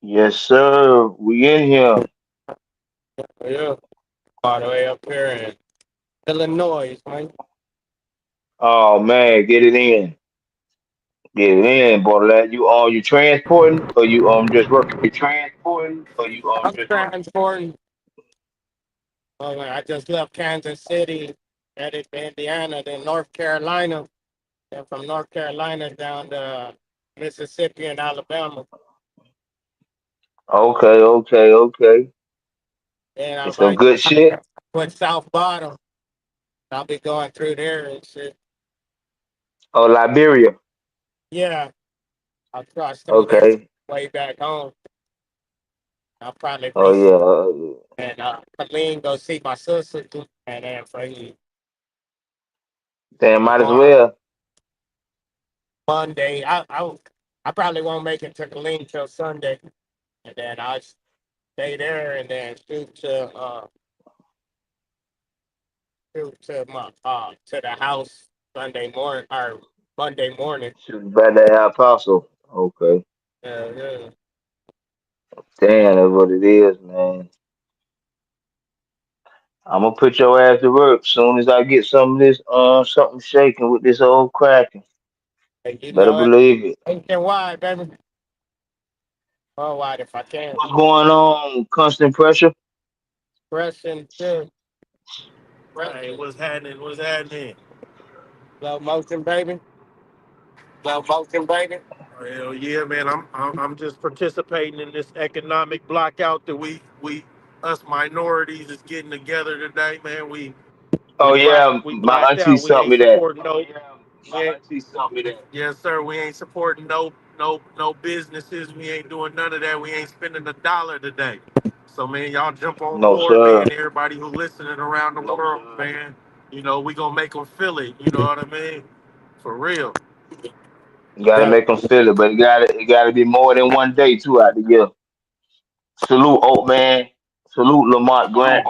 Yes, sir. We in here. Yeah, all the way up here in Illinois, man. Oh man, get it in. Get it in, boy. You transporting or you just working? I'm transporting. I just left Kansas City, headed to Indiana, then North Carolina, then from North Carolina down to Mississippi and Alabama. Okay, okay, okay. Then I It's some might good shit. put South Bottom. I'll be going through there and shit. Oh, Liberia. Yeah, I'll cross through there Okay. way back home. I'll probably Oh reach yeah. and Colleen go see my sister, and then for Damn, might as tomorrow well. Monday, I probably won't make it to Colleen till Sunday, and then I'll stay there and then shoot to my to the house Sunday morning or Monday morning. Shoot back that El Paso. Okay. Yeah. Damn, Uh, that's what it is, man. I'm gonna put your ass to work soon as I get some of this something shaking with this old cracking. and you Better know it. believe it. Nationwide, baby. Worldwide if I can. What's going on? Constant pressure. Pressing too. Hey, what's happening? What's happening? Slow motion, baby. Slow motion, baby. Hell yeah, man. I'm just participating in this economic blackout that we us minorities is getting together today, man. Oh yeah, We my blacked auntie out. We sent ain't me that. supporting no. We ain't, yes, sir. We ain't supporting no businesses. We ain't doing none of that. We ain't spending a dollar today. So man, y'all jump on No board, sir. man. Everybody who listening around the world, man. You know we gonna make them feel it. You know what I mean? For real. You gotta Yeah. make them feel it, but it gotta be more than one day too out the year. Salute Oak Man. Salute Lamont Grant.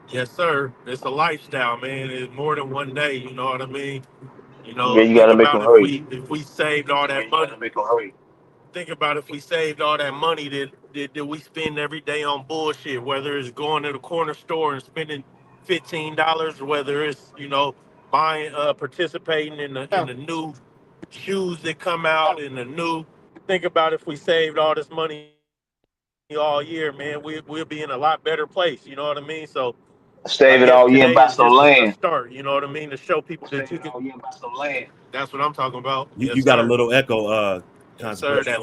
Yes, sir. It's a lifestyle, man. It's more than one day. You know what I mean? You Yeah, know, you think gotta make them about hurry. if we saved all that money. Think about if we saved all that money that we spend every day on bullshit. Whether it's going to the corner store and spending $15, whether it's buying participating in Yeah. the new shoes that come out and the new. Think about if we saved all this money all year, man. We'll be in a lot better place. You know what I mean? So I guess today is Save it just all a year and buy some start. You know land. what I mean? To show people that you can. That's what I'm talking about. Yes, You sir. got a little echo, Yes, sir. That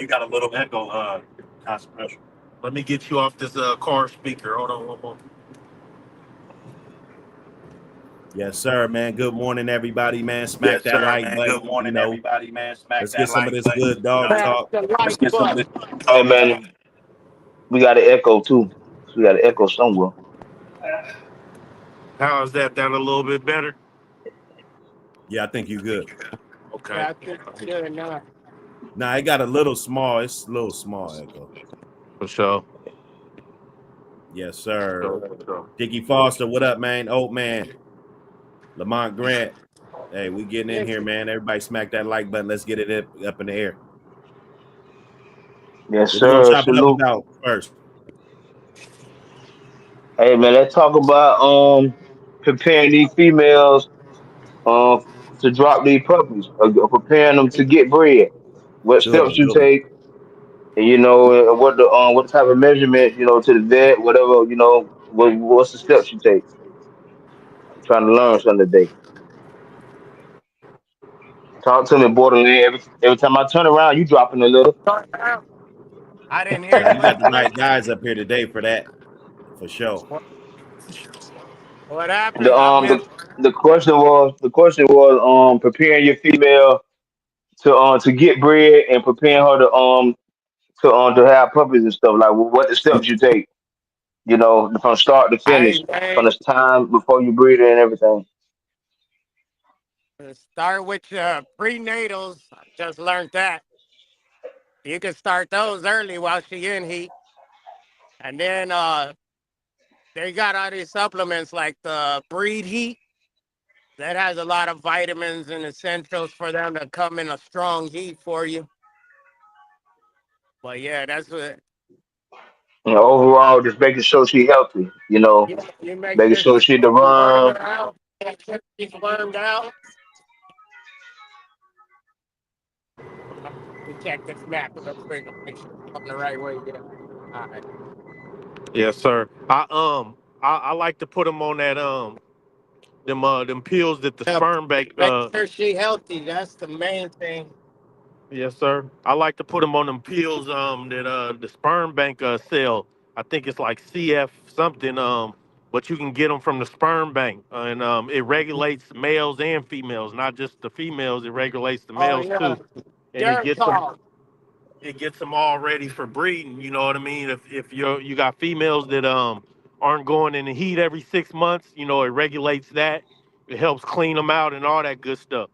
consequential. let me get you off this car speaker. Hold on one more. Yes, sir, man. Good morning, everybody, man. Smack that like button. Let's get some of this good dog Smash talk. the like button. Hey man, we got an echo too. So we got an echo somewhere. How is that? That a little bit better? Yeah, I think you good. Okay. Yeah, I think it's good enough. Nah, it got a little small. It's a little small echo. For sure. Yes, sir. Dickie Foster, what up, man? Old man. Lamont Grant. Hey, we getting in here, Listen, man. Everybody smack that like button. Let's get it up in the air. Yes What we gonna sir. chop it up Salute. about first? Hey man, let's talk about preparing these females um to drop these puppies, preparing them to get bred. What Good steps one, you good one. take, and what type of measurements to the vet, whatever what's the steps you take. I'm trying to learn something today. Talk to me, Borderland. Every time I turn around, you dropping a little. start out. I didn't hear Yeah, you. you What got you the say? right guys up here today for that, for sure. What The happened? I um missed. the the question was preparing your female to get bred and preparing her to have puppies and stuff like what the steps you take. From start to Hey, finish, from man. the time before you breed her and everything. Start with your prenatals. I just learned that. You can start those early while she in heat. And then they got all these supplements like the breed heat that has a lot of vitamins and essentials for them to come in a strong heat for you. But yeah, that's what. Overall, just making sure she healthy. You make Making sure sure she's she the wormed run. out. Make sure she's wormed out. We check this map real quick and make sure we're going the right way. Yeah. All right. Yes, sir. I like to put them on that them pills that the Yeah, sperm bank make sure she healthy. That's the main thing. yes sir. I like to put them on them pills that the sperm bank sell. I think it's like CF something but you can get them from the sperm bank and it regulates males and females, not just the females. It regulates the Oh males yeah, too, and dirt talk. it gets them all ready for breeding. You know what I mean? If you got females that aren't going in the heat every 6 months, it regulates that. It helps clean them out and all that good stuff.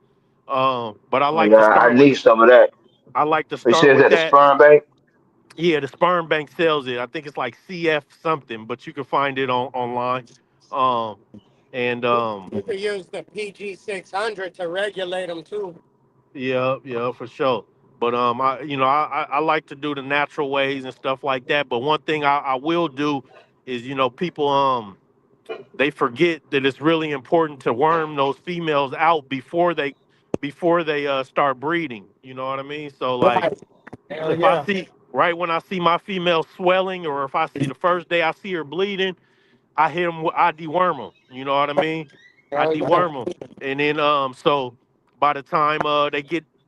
But I like Yeah, to I start with need some of that. It says at the that. sperm bank. Yeah, the sperm bank sells it. I think it's like CF something, but you can find it online. Um, and You could use the PG 600 to regulate them too. Yeah, yeah, for sure. But I like to do the natural ways and stuff like that. But one thing I will do is, people they forget that it's really important to worm those females out before they start breeding. You know what I mean? So like Right. Hell if I yeah. see right when I see my female swelling, or if I see the first day I see her bleeding, I hit them. I deworm them. You know what I mean? I Hell yeah. deworm them, and then so by the time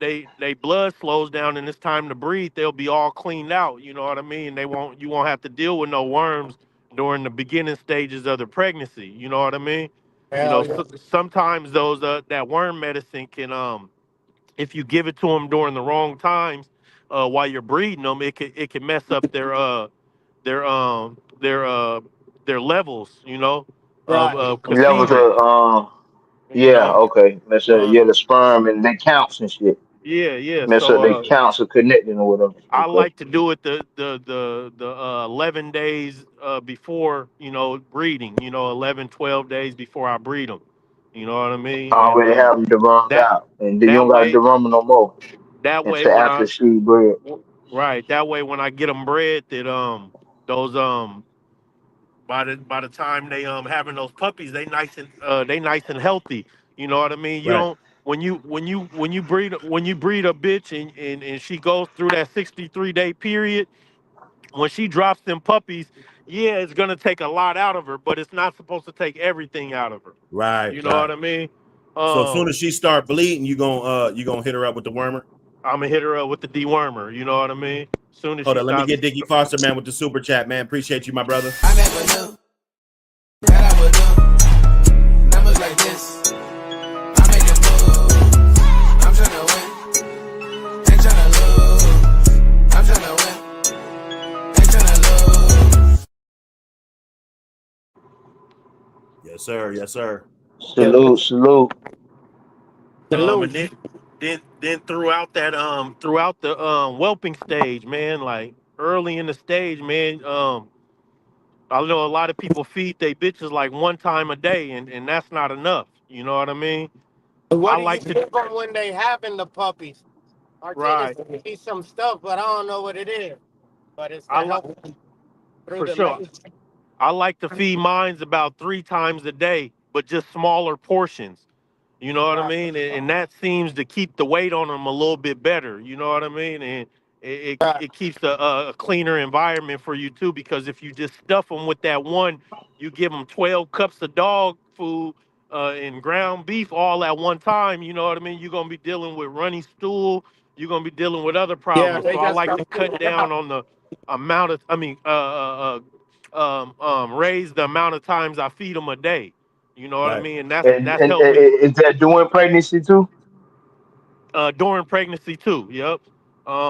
they blood slows down and it's time to breathe, they'll be all cleaned out. You know what I mean? You won't have to deal with no worms during the beginning stages of the pregnancy. You know what I mean? Hell yeah. Sometimes those that worm medicine can if you give it to them during the wrong times while you're breeding them, it can mess up their levels, Right. of Levels conceiving. of You yeah, know, okay. Mess up, uh, yeah, the sperm and they counts and shit. yeah, yeah. Mess So up they counts of connecting or whatever. I Okay. like to do it the 11 days before breeding. 11, 12 days before I breed them. You know what I mean? And Already have them dewormed that out, and then you that don't got to way deworm them no more that way until when after I she bred. right that way when I get them bred, that those by the time they having those puppies, they nice and healthy. You know what I mean? You Right. don't when you breed a bitch and she goes through that 63-day period, when she drops them puppies, yeah, it's gonna take a lot out of her, but it's not supposed to take everything out of her. Right. You know what Right. I mean? So as soon Um, as she start bleeding, you gonna hit her up with the wormer. I'm gonna hit her up with the dewormer. You know what I mean? Soon as Hold she on, let me stops. get Dickie Foster, man, with the super chat, man. Appreciate you, my brother. I never knew that I would do numbers like this. I make a move. I'm tryna win, ain't tryna lose. I'm tryna win, ain't tryna lose. Yes, sir. Yes, sir. Yeah. Salute, salute. And Salute. then throughout the whelping stage, man, like early in the stage, man, I know a lot of people feed they bitches like one time a day, and that's not enough. You know what I mean? What I do you like to give them when they having the puppies? Martinez Right. gave me some stuff, but I don't know what it is. But it's I to like help through for the sure. late. I like to feed mines about 3 times a day, but just smaller portions. You know what I Right. mean? And that seems to keep the weight on them a little bit better. You know what I mean? And Right. it keeps a cleaner environment for you too. Because if you just stuff them with that one, you give them 12 cups of dog food and ground beef all at one time. You know what I mean? You're gonna be dealing with runny stool. You're gonna be dealing with other Yeah, problems. they So I just like go to through cut it down out. on the amount of. I mean, raise the amount of times I feed them a day. You know what I Right. mean? And And, that's and, helped and me is that during pregnancy too? during pregnancy too. Yep.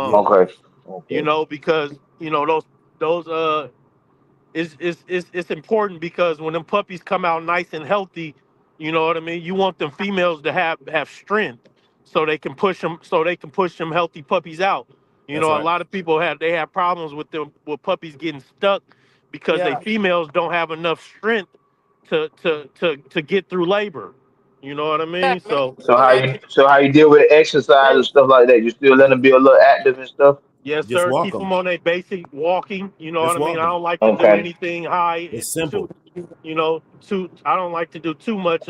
Yeah. Um, Okay, okay. because those it's important because when them puppies come out nice and healthy, you know what I mean. You want them females to have strength so they can push them healthy puppies out. That's A right. lot of people have problems with puppies getting stuck because they Yeah. females don't have enough strength to get through labor. You know what I Yeah, mean? make So sure that So how you deal with exercise and they stuff like that? You still let them be a little active and stuff? Yes, Just sir. walk Keep them. them on their basic walking. You know what Just I mean? walk I them. don't like to do Okay. anything high, It's too, simple. too. I don't like to do too much,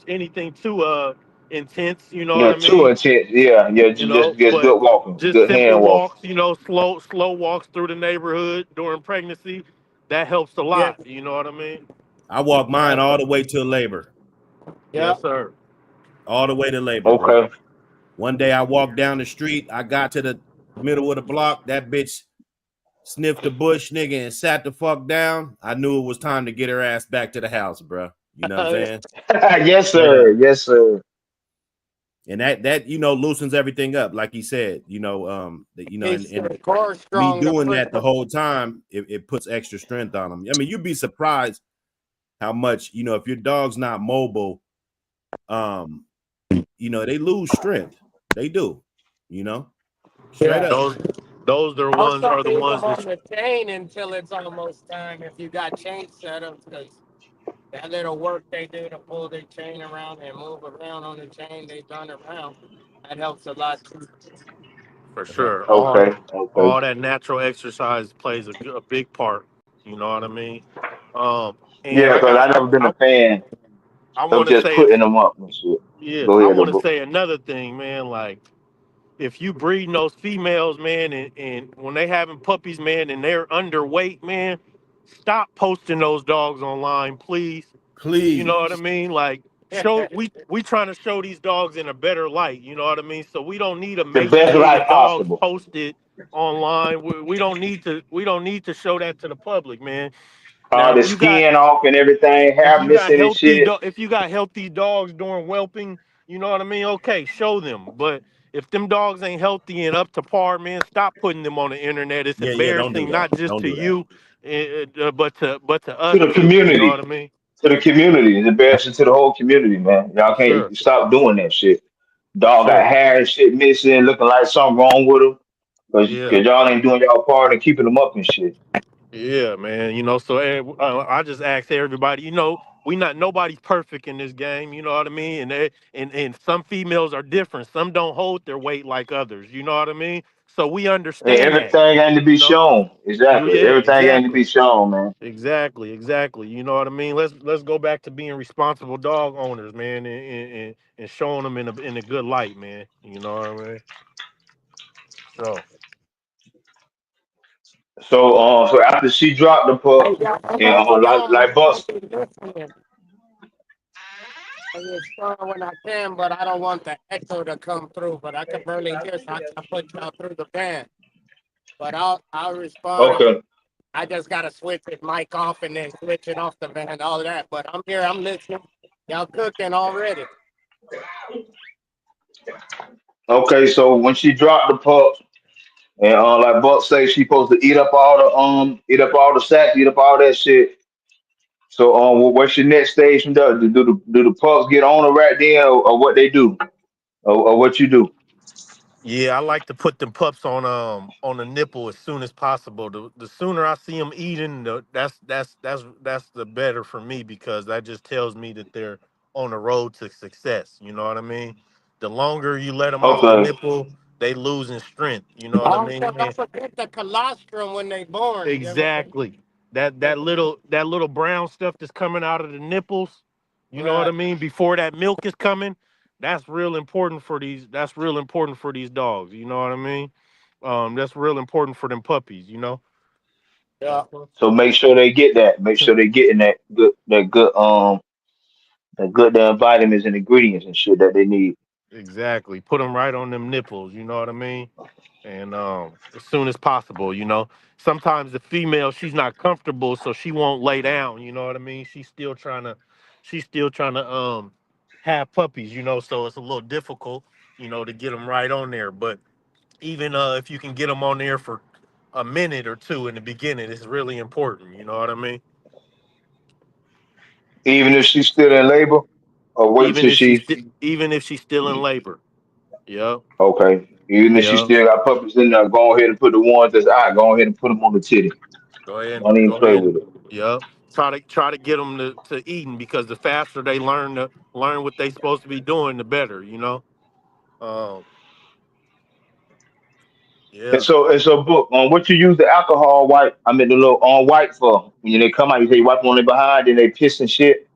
anything too intense. You know what Yeah, I too mean? intense. Yeah, yeah, just But good walking, just good simple hand walking. walks. Slow walks through the neighborhood during pregnancy. That helps a Yeah, lot. You know what I mean? I walk mine yeah, all the way till labor. yeah. Yes, sir. All the way to labor, bro. Okay. One day I walked down the street. I got to the middle of the block. That bitch sniffed the bush, nigga, and sat the fuck down. I knew it was time to get her ass back to the house, bro. You know what I'm saying? Yes, Straight sir. up. Yes, sir. And that loosens everything up, like he said. Keeps And the core me strong. The doing that the foot. whole time, it puts extra strength on them. I mean, you'd be surprised how much if your dog's not mobile, um, they lose strength. They do, you know, straight Yeah. up. Those Also, are the leave them ones on that the chain until it's almost time. If you got chain setups, because that little work they do to pull their chain around and move around on the chain they run around, that helps a lot too. for That's right. sure. Okay. Okay. All that natural exercise plays a big part. You know what I mean? Um, and Yeah, because I never been a fan I of want to just say putting them up and shit. yeah, Go I ahead, want to bro. say another thing, man. Like if you breeding those females, man, and when they having puppies, man, and they're underweight, man, stop posting those dogs online, please. You know what I Please. mean? Like show we trying to show these dogs in a better light. You know what I mean? So we don't need The best life emaciated dogs possible. posted online. We don't need to show that to the public, man. Now The skin off and everything, if hair you got missing and shit. healthy dogs during whelping, you know what I mean? Okay, show them. But if them dogs ain't healthy and up to par, man, stop putting them on the internet. It's Yeah, don't do embarrassing that. not just Don't to do that. you, but to To us the too. You know what community. I mean? To the community. It's embarrassing to the whole community, man. Y'all For can't sure, stop doing that shit. for Dog got sure. hair and shit missing, looking like something wrong with him. Yeah. Cause y'all ain't doing y'all part in keeping them up and shit. Yeah, man. So I just ask everybody. We not nobody's perfect in this game. You know what I mean? And some females are different. Some don't hold their weight like others. You know what I mean? So we Hey, understand that. everything ain't to be You know? shown. Exactly. Yeah, Everything ain't to exactly, be shown, man. exactly. You know what I mean? Let's go back to being responsible dog owners, man, and showing them in a good light, man. You know what I mean? So So after she dropped the Hey, pup, y'all, I'm and gonna be on. like I'm Bucks. gonna be listening. I respond when I can, but I don't want the echo to come through. But I can barely hear, so I put y'all through the band. But I'll respond. Okay. I just gotta switch it mic off and then switch it off the band, all that. But I'm here. I'm listening. Y'all cooking already? Okay. So when she dropped the pup, and like Buck say, she supposed to eat up all the sacks, eat up all that shit. So what's your next stage from there? Do the pups get on her right then, or what they do, or what you do? yeah, I like to put them pups on the nipple as soon as possible. The sooner I see them eating, that's the better for me because that just tells me that they're on the road to success. You know what I mean? The longer you let them off the Okay. nipple, they losing strength. You know what I Also, mean? don't forget the colostrum when they born. You ever Exactly. That little brown stuff that's coming out of the nipples, you know what I right? mean? Before that milk is coming, that's real important for these. That's real important for these dogs. You know what I mean? That's real important for them puppies. You know. Yeah. So make sure they get that. Make sure they getting that good vitamins and ingredients and shit that they need. Exactly. Put them right on them nipples. You know what I mean? And as soon as possible. Sometimes the female she's not comfortable, so she won't lay down. You know what I mean? She's still trying to have puppies. So it's a little difficult. To get them right on there. But even if you can get them on there for a minute or two in the beginning, it's really important. You know what I mean? Even if she's still in labor, or wait till she. Even if she's still in labor. Yep. Okay. Even if she Yep. still got puppies in there, go ahead and put the ones that's out. Go ahead and put them on the titty. Don't even Go play ahead. with it. Yep. Try to get them to eating because the faster they learn what they supposed to be doing, the better. Um, Yeah. And so, book on what you use the alcohol wipe. I mean the little on white for when they come out. You say you wipe them on their behind, then they piss and shit.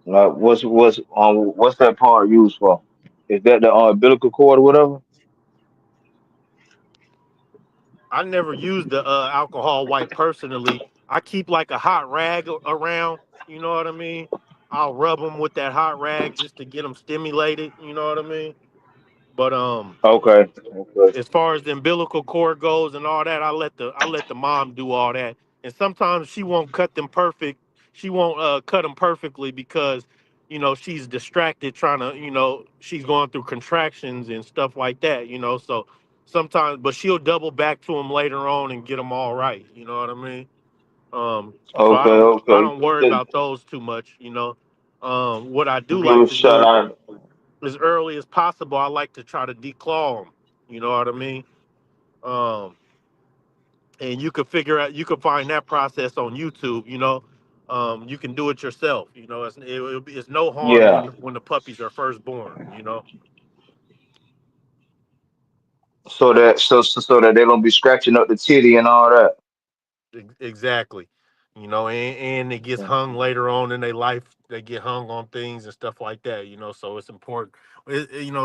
What's that part used for? Is that the umbilical cord or whatever? I never used the alcohol wipe personally. I keep like a hot rag around. You know what I mean? I'll rub them with that hot rag just to get them stimulated. You know what I mean? But Okay, okay, as far as the umbilical cord goes and all that, I let the mom do all that. And sometimes she won't cut them perfect. She won't cut them perfectly because she's distracted trying to she's going through contractions and stuff like that. So sometimes, but she'll double back to them later on and get them all right. You know what I mean? So okay, I okay. don't worry Then about those too much. What I do give like a to shot do out. as early as possible, I like to try to declaw them. You know what I mean? Um, and you could find that process on YouTube. You can do it yourself. It's no harm Yeah. when the puppies are first born. So that they don't be scratching up the titty and all that. Exactly. And it gets hung later on in their life. They get hung on things and stuff like that. So it's important.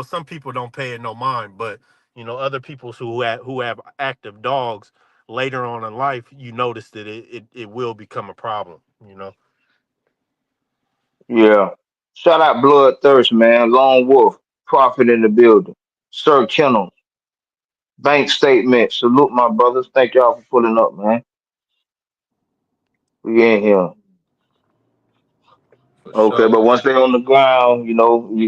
Some people don't pay it no mind, but other people who have active dogs later on in life, you notice that it will become a problem. Yeah. Shout out Bloodthirst, man. Lone Wolf. Profit in the building. Sir Kennel. Bank statement. Salute my brothers. Thank y'all for pulling up, man. We in here. For Okay, sure. but once they're on the ground, you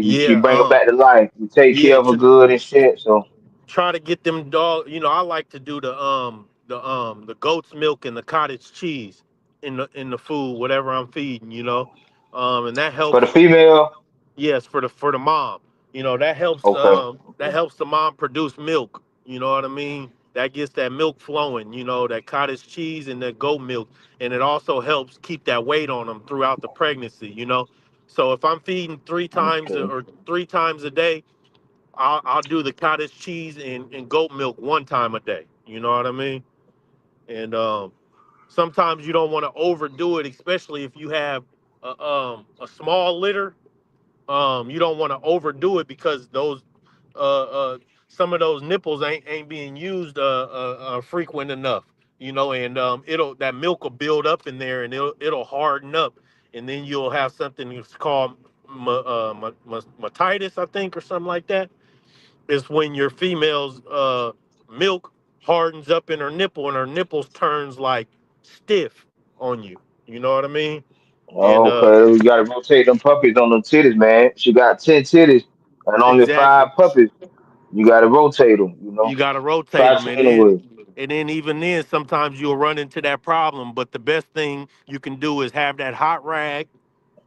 Yeah. bring them back to life. You take care Yeah. of them good and shit. So, Try to get them dog. I like to do the goat's milk and the cottage cheese in the food, whatever I'm feeding. And that for the helps. female, Yes, for the mom. okay, That helps the mom produce milk. You know what I mean? That gets that milk flowing. That cottage cheese and that goat milk, and it also helps keep that weight on them throughout the pregnancy. So if I'm feeding okay, 3 times a day, I'll do the cottage cheese and goat milk 1 time a day. You know what I mean? And sometimes you don't want to overdo it, especially if you have a small litter. You don't want to overdo it because those some of those nipples ain't being used frequent enough. And it'll that milk will build up in there and it'll harden up, and then you'll have something that's called matitis, I think, or something like that. It's when your female's milk hardens up in her nipple and her nipples turns like stiff on you. You know what I mean? And okay. We gotta rotate them puppies on them titties, man. She got 10 titties and only exactly. 5 puppies. You gotta rotate them. You got to rotate Try them, to anyway. and then even then, sometimes you'll run into that problem. But the best thing you can do is have that hot rag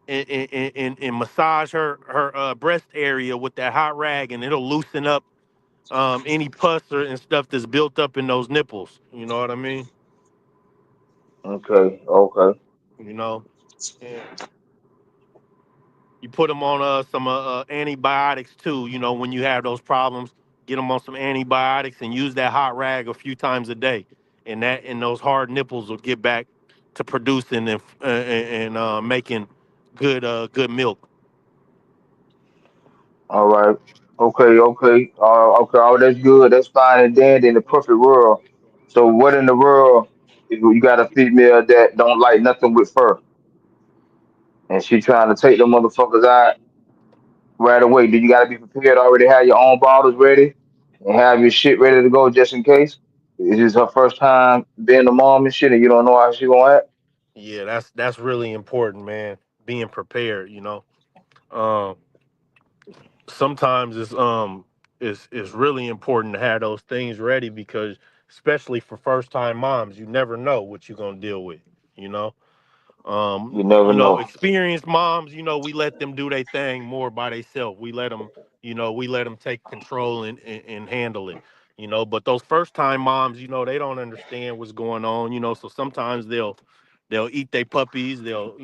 and massage her breast area with that hot rag, and it'll loosen up any pus and stuff that's built up in those nipples. You know what I mean? Okay, okay. You know, and you put them on some antibiotics too. When you have those problems, get them on some antibiotics and use that hot rag a few times a day, and those hard nipples will get back to producing and making good milk. All right. Okay, okay. Okay, oh, that's good. That's fine and dandy in the perfect world. So what in the world if you got a female that don't like nothing with fur and she trying to take them motherfuckers out right away? Do you gotta be prepared already have your own bottles ready and have your shit ready to go just in case? Is this her first time being a mom and shit and you don't know how she gonna act? Yeah, that's really important, man. Being prepared. Um, Sometimes it's really important to have those things ready because especially for first time moms, you never know what you're gonna deal with. You know. You never know. Experienced moms, we let them do their thing more by themselves. We let them take control and handle it. But those first time moms, they don't understand what's going on. So sometimes they'll eat their puppies. They'll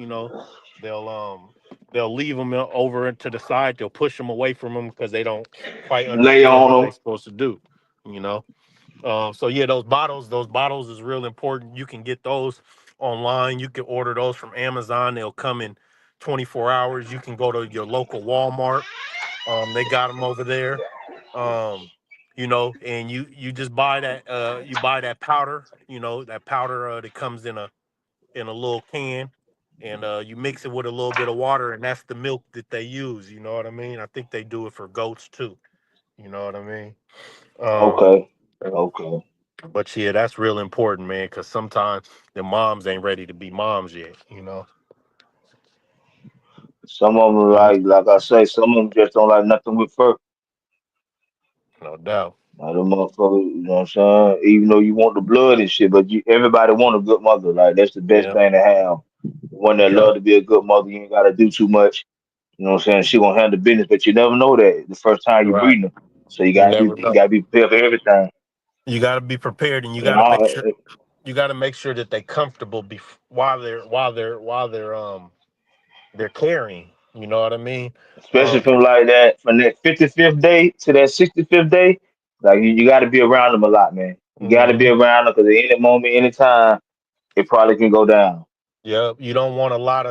leave them over to the side. They'll push them away from them because they don't quite Lay understand on what they're them. supposed to do. You know. So yeah, those bottles is real important. You can get those online. You can order those from Amazon. They'll come in 24 hours. You can go to your local Walmart. They got them over there. Um, and you just buy that you buy that powder. That powder that comes in a little can, and you mix it with a little bit of water, and that's the milk that they use. You know what I mean? I think they do it for goats too. You know what I mean? Um, Okay. Okay. but yeah, that's real important, man, because sometimes the moms ain't ready to be moms yet. Some of them Mhm. like I say, some of them just don't like nothing with fur. No doubt. Like the motherfucker, you know what I'm saying? Even though you want the blood and shit, but everybody want a good mother. Like that's the best Yeah. thing to have. One that Yeah. love to be a good mother, you ain't gotta do too much. You know what I'm saying? She gonna handle business, but you never know that the first time you Right. breeding them. So you You gotta be never you know. gotta be prepared for everything. You got to be prepared, and you got And to make all, sure that they're comfortable while they're carrying. You know what I mean? especially from 'Cause like that from that 55th day to that 65th day, like you gotta be around them a lot, man. You gotta be mhm. around them because at any moment, anytime, it probably can go down. Yeah, you don't want a lot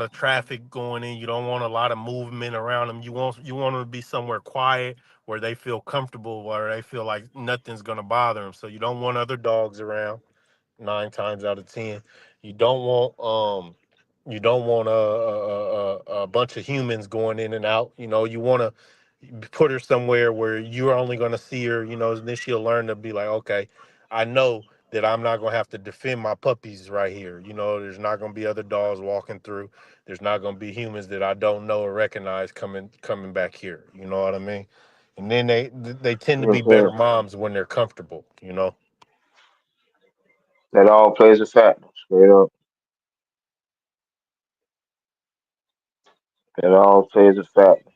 of traffic going in. You don't want a lot of movement around them. You want them to be somewhere quiet where they feel comfortable, where they feel like nothing's gonna bother them. So you don't want other dogs around. 9 times out of ten, you don't want a bunch of humans going in and out. You want to put her somewhere where you're only going to see her, and then she'll learn to be like, okay, I know that I'm not going to have to defend my puppies right here. There's not going to be other dogs walking through. There's not going to be humans that I don't know or recognize coming back here. You know what I mean? And then they tend to Yes, be better sir. moms when they're comfortable. That all plays a factor. Straight up, that all plays a factor.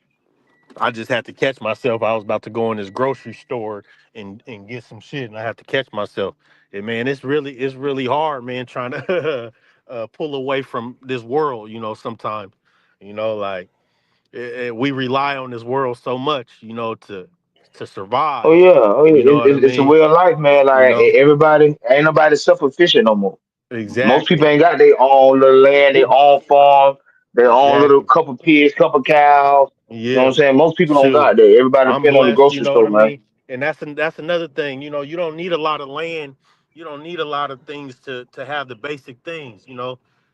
I just had to catch myself. I was about to go in this grocery store and get some shit, and I had to catch myself. And man, it's really hard, man, trying to pull away from this world. Sometimes, like we rely on this world so much, to Oh survive. yeah, oh yeah. You know what I It's a mean? way of life, man. You Like know everybody, ain't nobody self-sufficient no more. Most people exactly, ain't got their own little land, their own farm, their own little exactly. couple pigs, couple cows. You know what I'm Yeah. saying? Most people don't Shoot. got that. Everybody I'm depend on the blessed, you grocery know what store, I man. mean? And that's another thing. You don't need a lot of land. You don't need a lot of things to have the basic things.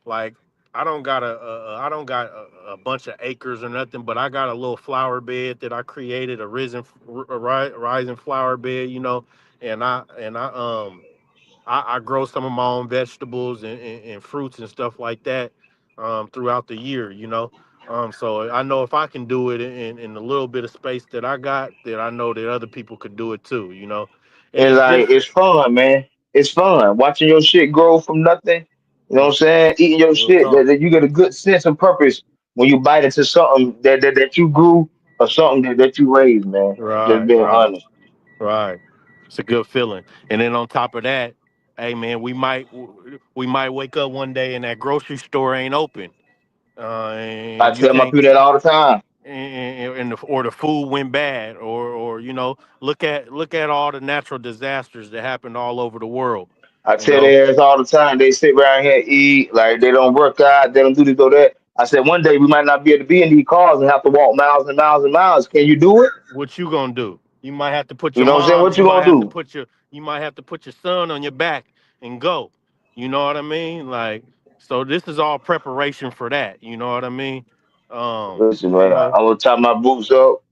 Like I don't got a bunch of acres or nothing, but I got a little flower bed that I created, rising flower bed, and I grow some of my own vegetables and fruits and stuff like that throughout the year. So I know if I can do it in a little bit of space that I got, that I know that other people could do it too. And And it's like just it's fun, man. It's fun watching your shit grow from nothing. You know what I'm saying? Eating your real shit. talk. That you get a good sense of purpose when you bite into something that you grew or something that you raised, man. Just Right, being right, honest. right. It's a good feeling. And then on top of that, hey man, we might wake up one day and that grocery store ain't open, I and you tell my can't people that all the time. or the food went bad, or look at all the natural disasters that happened all over the world. I You tell know, their ass all the time. They sit around here and eat like they don't work out. They don't do this or that. I said one day we might not be able to be in these cars and have to walk miles and miles and miles. Can you do it? what you gonna do? You might have to put You your know what I'm saying? mom. What you gonna do? You might have to put your son on your back and go. You know what I mean? Like, so this is all preparation for that. You know what I mean? Um, Listen, you man, know I'm gonna tie my boots up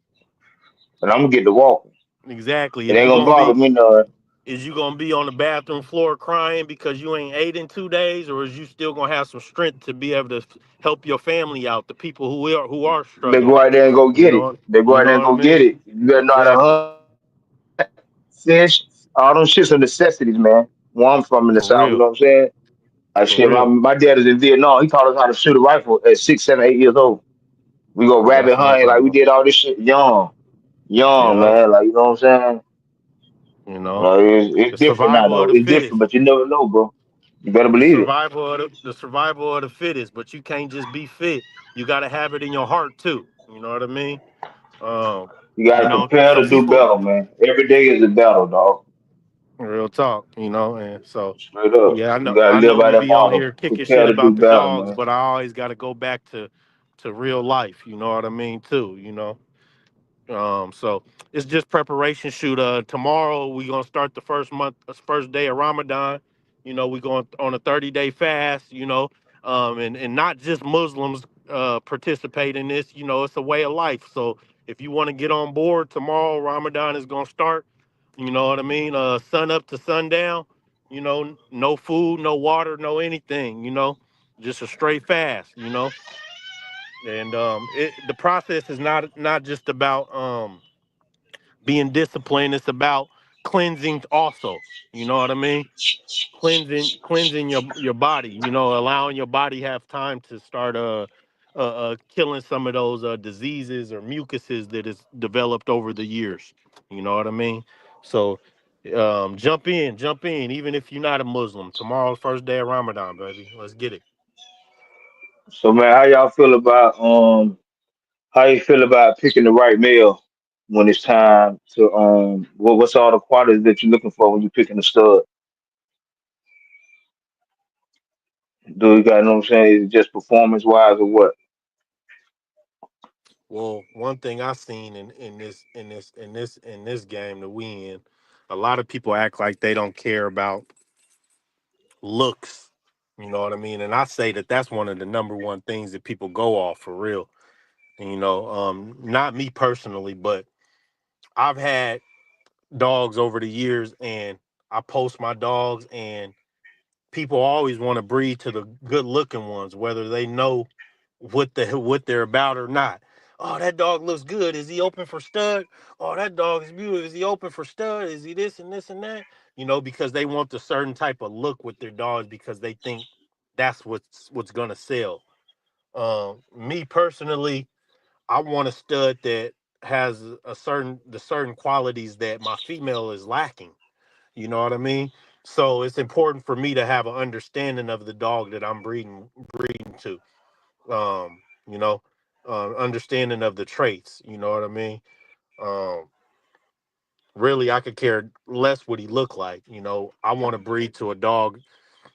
and I'm gonna get to walking. exactly. It Is ain't you gonna gonna bother be me none. Is you gonna be on the bathroom floor crying because you ain't ate in 2 days, or is you still gonna have some strength to be able to help your family out, the people who are They go struggling? out there and go You get it. know, They go you out there know and what I go get mean? it. You better know how to Exactly. hunt, fish. All them shits are necessities, man. Where I'm from in the For south, you real. know what I'm saying? I For shit, my, real. my dad is in Vietnam. He taught us how to shoot a rifle at 6, 7, 8 years old. We go Yeah, rabbit that's what I'm hunting, talking like we about. did all this shit young. Young, Yeah. man. Like, you know what I'm saying? You know, Like, it's the different now, survival of though. the It's different, fittest. but you never know, bro. You better The believe it. survival of the survival of the fittest. But you can't just be fit. You got to have it in your heart too. You know what I mean? Um, You gotta prepare some to do people. better, man. Every day is a battle, dog. Real talk, you know. And so, Straight up. yeah, You gotta I live know by we that be on model. here kicking Prepare shit to do about the battle, dogs, man. but I always got to go back to real life. You know what I mean, too. You know. So it's just preparation shoot. Tomorrow we gonna start the first day of Ramadan. You know, we going on a 30-day fast. You know, and not just Muslims participate in this. You know, it's a way of life. So if you want to get on board tomorrow, Ramadan is gonna start. You know what I mean? Sun up to sundown. You know, no food, no water, no anything. You know, just a straight fast. You know, and the process is not just about being disciplined. It's about cleansing also. You know what I mean? Cleansing your body. You know, allowing your body have time to start killing some of those diseases or mucuses that is developed over the years. You know what I mean? So jump in, even if you're not a Muslim. Tomorrow's first day of Ramadan, baby. Let's get it. So man, how you feel about picking the right male when it's time to what's all the qualities that you're looking for when you're picking a stud? Do you got know what I'm saying? Is it just performance wise or what? Well, one thing I've seen in this game that we in, a lot of people act like they don't care about looks. You know what I mean? And I say that that's one of the number one things that people go off for real. And, you know, not me personally, but I've had dogs over the years, and I post my dogs, and people always want to breed to the good looking ones, whether they know what they're about or not. Oh, that dog looks good. Is he open for stud? Oh, that dog is beautiful. Is he open for stud? Is he this and that? You know, because they want the certain type of look with their dogs because they think that's what's gonna sell. Me personally, I want a stud that has the certain qualities that my female is lacking. You know what I mean? So it's important for me to have an understanding of the dog that I'm breeding to. You know, understanding of the traits. You know what I mean? Um, really, I could care less what he look like. You know, I want to breed to a dog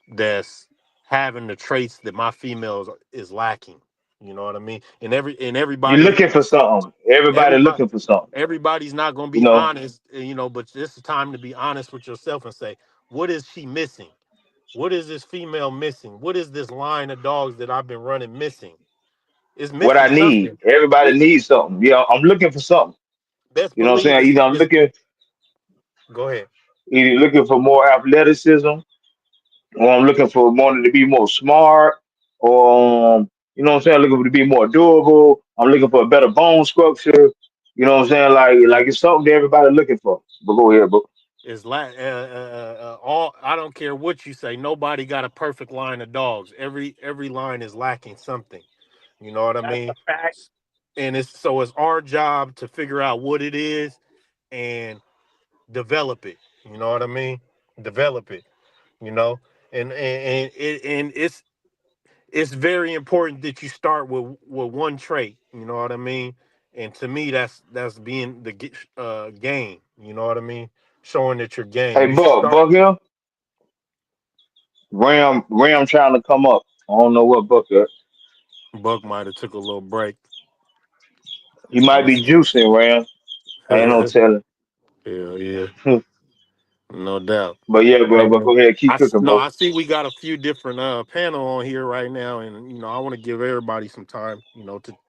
that's having the traits that my female is lacking. You know what I mean? And You're everybody looking for something. Everybody everybody looking for something. everybody's not going to You be know, honest, you know, but this is time to be honest with yourself and say, what is she missing? What is this female missing? What is this line of dogs that I've been running missing? It's what missing I need. something. Everybody It's needs something. Yeah, I'm looking for something. best You know what I'm believe saying? it's go ahead. Either looking for more athleticism, or I'm looking for wanting to be more smart, or you know what I'm saying, looking to be more durable. I'm looking for a better bone structure. You know what I'm saying? Like It, it's something that everybody looking for. But go ahead, bro. it's all. I don't care what you say. Nobody got a perfect line of dogs. Every line is lacking something. You know what I That's a mean? fact. And it's our job to figure out what it is and develop it. You know what I mean? Develop it. You know, and it's very important that you start with one trait. You know what I mean? And to me, that's being the game. You know what I mean? Showing that you're game. Hey, You should start. Buck here. Ram trying to come up. I don't know what Buck is. Buck might have took a little break. He Let might me be see. juicing, Ram. I ain't no telling. Hell yeah, no doubt. But yeah, bro. Hey But man, go ahead, keep cooking, no, bro. I see we got a few different panel on here right now, and I want to give everybody some time,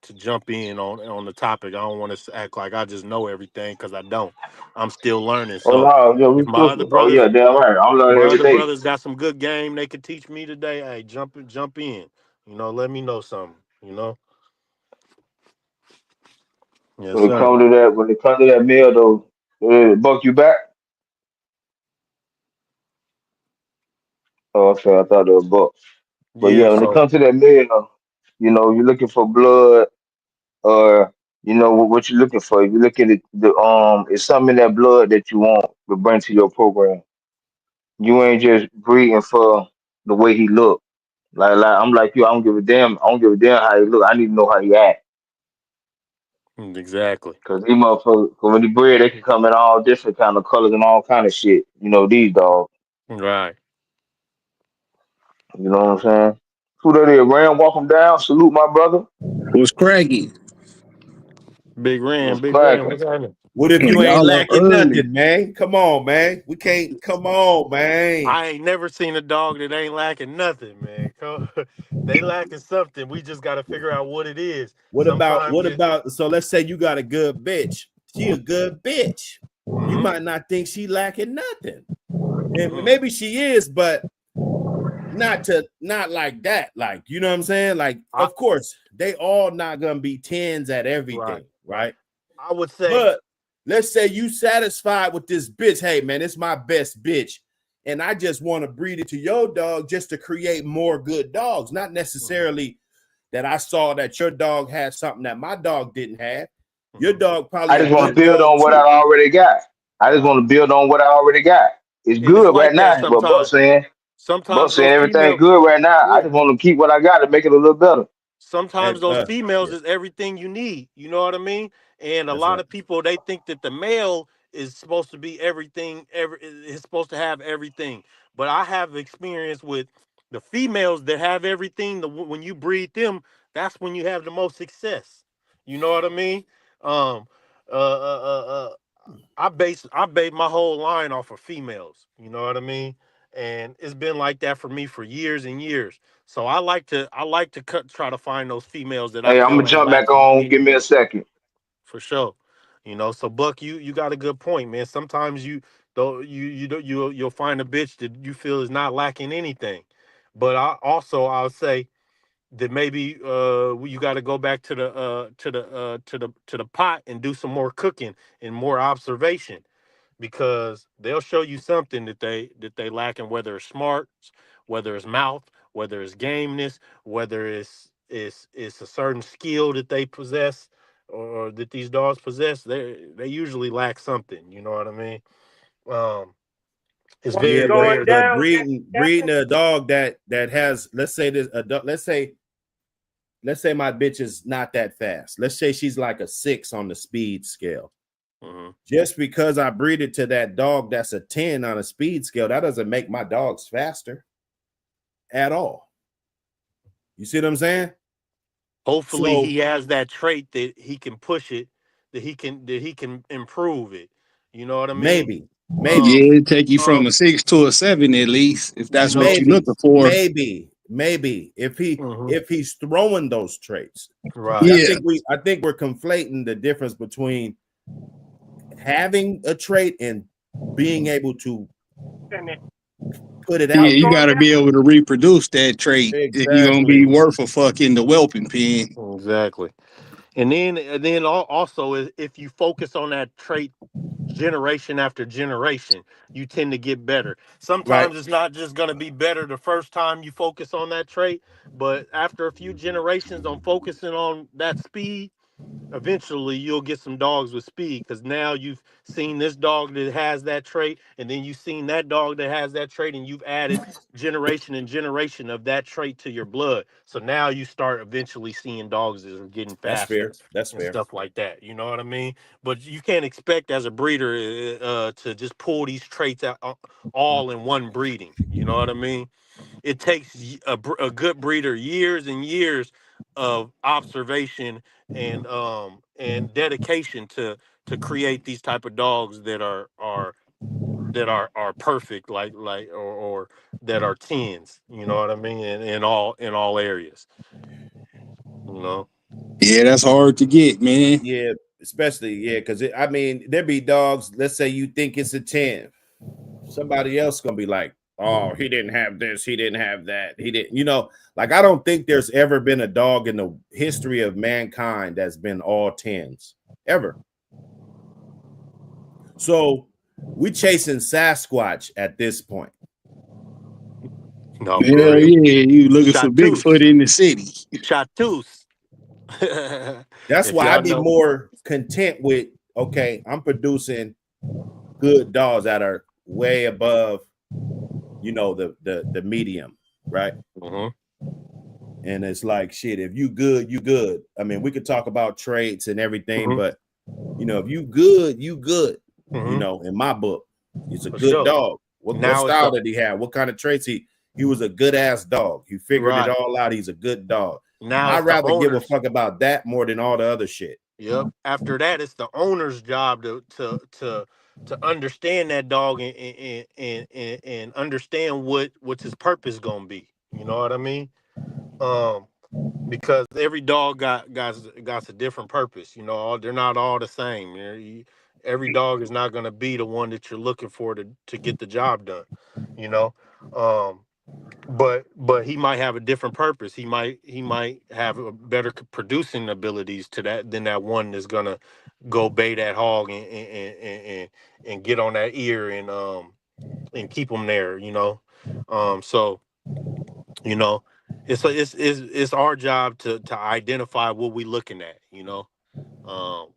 to jump in on the topic. I don't want to act like I just know everything because I don't. I'm still learning. Oh So no, yeah, we if my other cooking. Oh yeah, brothers, damn right. I'm learning my every other day. brothers got some good game they could teach me today, hey, jump in. Let me know something. Yes, sir. When it comes to that meal though, Buck, you back? Oh, okay, I thought it was Buck. But Yeah. yeah, when it So comes to that meal, you're looking for blood, or what you're looking for. If you're looking at it's something in that blood that you want to bring to your program. You ain't just breeding for the way he look. Like I'm like you. I don't give a damn. I don't give a damn how he look. I need to know how he act. Exactly. Cause these motherfuckers, when they breed, they can come in all different kind of colors and all kind of shit. You know, these dogs. Right. You know what I'm saying? Who that is? Ram, walk him down. Salute my brother. Was craggy. What's Big Ram, cracking? what's happening? What if you ain't Y'all up lacking early. nothing, man? Come on, man. We can't. Come on, man. I ain't never seen a dog that ain't lacking nothing, man. They lacking something. We just got to figure out what it is. What about Sometimes what it. about? So let's say you got a good bitch. She a good bitch. You Mm-hmm, might not think she lacking nothing, and mm-hmm. maybe she is, but not like that. Like, you know what I'm saying? Like, I, of course, they all not gonna be tens at right, everything, right. right? I would say. But let's say you satisfied with this bitch. Hey, man, it's my best bitch. And I just want to breed it to your dog just to create more good dogs. Not Mm-hmm, necessarily that I saw that your dog had something that my dog didn't have. Your mm-hmm. dog I probably a just want to good build dog on what I too. already got. I just Right. want to build on what I already got. It's And it's good right like that now, but sometimes. Buck Sometimes those saying everything females. good right now. I Yeah. just want to keep what I got to make it a little better. Sometimes And those females yeah, is everything you need. You know what I mean? And a that's lot right. of people they think that the male is supposed to be everything. Is supposed to have everything. But I have experience with the females that have everything. When you breed them, that's when you have the most success. You know what I mean? Um, uh, uh, uh, uh, I base my whole line off of females. You know what I mean? And it's been like that for me for years and years. So I like to try to find those females that I Hey, I'm feel gonna ain't jump back lacking on. Give me a anything. second. For sure. So Buck, you got a good point, man. Sometimes you though you'll find a bitch that you feel is not lacking anything. But I'll say that maybe you got to go back to the pot and do some more cooking and more observation because they'll show you something that they lack in, whether it's smarts, whether it's mouth, whether it's gameness, whether it's a certain skill that they possess or that these dogs possess. They usually lack something. You know what I mean? Um, it's What's Yeah, very but going rare but that. down, breeding Captain? a dog that has, let's say this a dog, let's say my bitch is not that fast. Let's say she's like a 6 on the speed scale. Mhm. Just because I breed it to that dog that's a 10 on a speed scale, that doesn't make my dogs faster at all. You see what I'm saying? Hopefully, So he has that trait that he can push it, that he can improve it. You know what I mean? maybe, Um, maybe, Yeah, it take you from um, a 6 to a 7 at least, if you that's what know. you're maybe, looking for. maybe if he Mhm. if he's throwing those traits. See, Right. Yeah, I think we're conflating the difference between having a trait and being able to And it- put it yeah, out What's you going there. got to down? be able to reproduce that trait if you're gonna be Exactly. worth a fuck in the whelping pen. Exactly. And then also if you focus on that trait generation after generation, you tend to get better. Right. Sometimes it's not just going to be better the first time you focus on that trait, but after a few generations on focusing on that speed, eventually you'll get some dogs with speed because now you've seen this dog that has that trait and then you've seen that dog that has that trait and you've added generation and generation of that trait to your blood, so now you start eventually seeing dogs that are getting That's faster fair. That's and fair. stuff like that. You know what I mean? But you can't expect as a breeder to just pull these traits out all in one breeding. You know what I mean? It takes a good breeder years and years of observation and dedication to create these type of dogs that are perfect, or that are tens. You know what I mean? In all areas. You know. Yeah, that's hard to get, man. Yeah, especially because I mean there be dogs. Let's say you think it's a 10, somebody else gonna be like, "Oh, he didn't have this, he didn't have that, he didn't." Like I don't think there's ever been a dog in the history of mankind that's been all 10s ever. So we chasing Sasquatch at this point. No, for Hell real. yeah, you looking for Chartreuse. Bigfoot in the city. Chartreuse. That's If why y'all I'd be know. more content with, okay, I'm producing good dogs that are way above, the medium, right? Mhm. And it's like shit. If you good, you good. I mean, we could talk about traits and everything, but if you good, you good. In my book, it's a For good sure. dog. What Now it's style did he have? What kind of traits he was a good ass dog. He figured it right. all out. He's a good dog. Now I'd it's the rather give a owners. fuck about that more than all the other shit. Yep. After that, it's the owner's job to understand that dog and understand what's his purpose gonna be. You know what I mean? Um, because every dog got a different purpose. They're not all the same. Every dog is not gonna be the one that you're looking for to get the job done. You know, um, but he might have a different purpose. He might have a better producing abilities to that than that one that's gonna go bait that hog and get on that ear and keep him there. So you know it's our job to identify what we looking at. Um,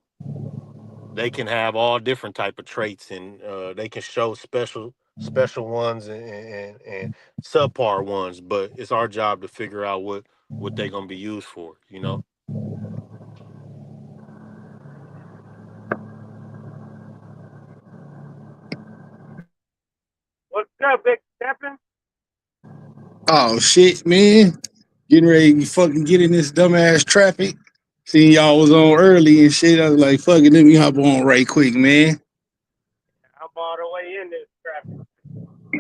they can have all different type of traits, and they can show special ones and subpar ones, but it's our job to figure out what they're gonna be used for. What's up, Big Steppin'? Oh shit, man. Getting ready to fucking get in this dumbass traffic. Seeing y'all was on early and shit. I was like, fuck it, let me hop on right quick, man. I'm all the way in this traffic.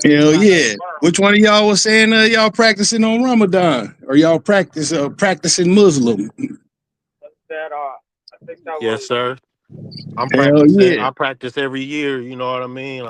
Hell yeah. Which one of y'all was saying y'all practicing on Ramadan? Or y'all practicing Muslim? That I think that Yes, was sir. I'm Hell practicing. yeah. I practice every year. You know what I mean?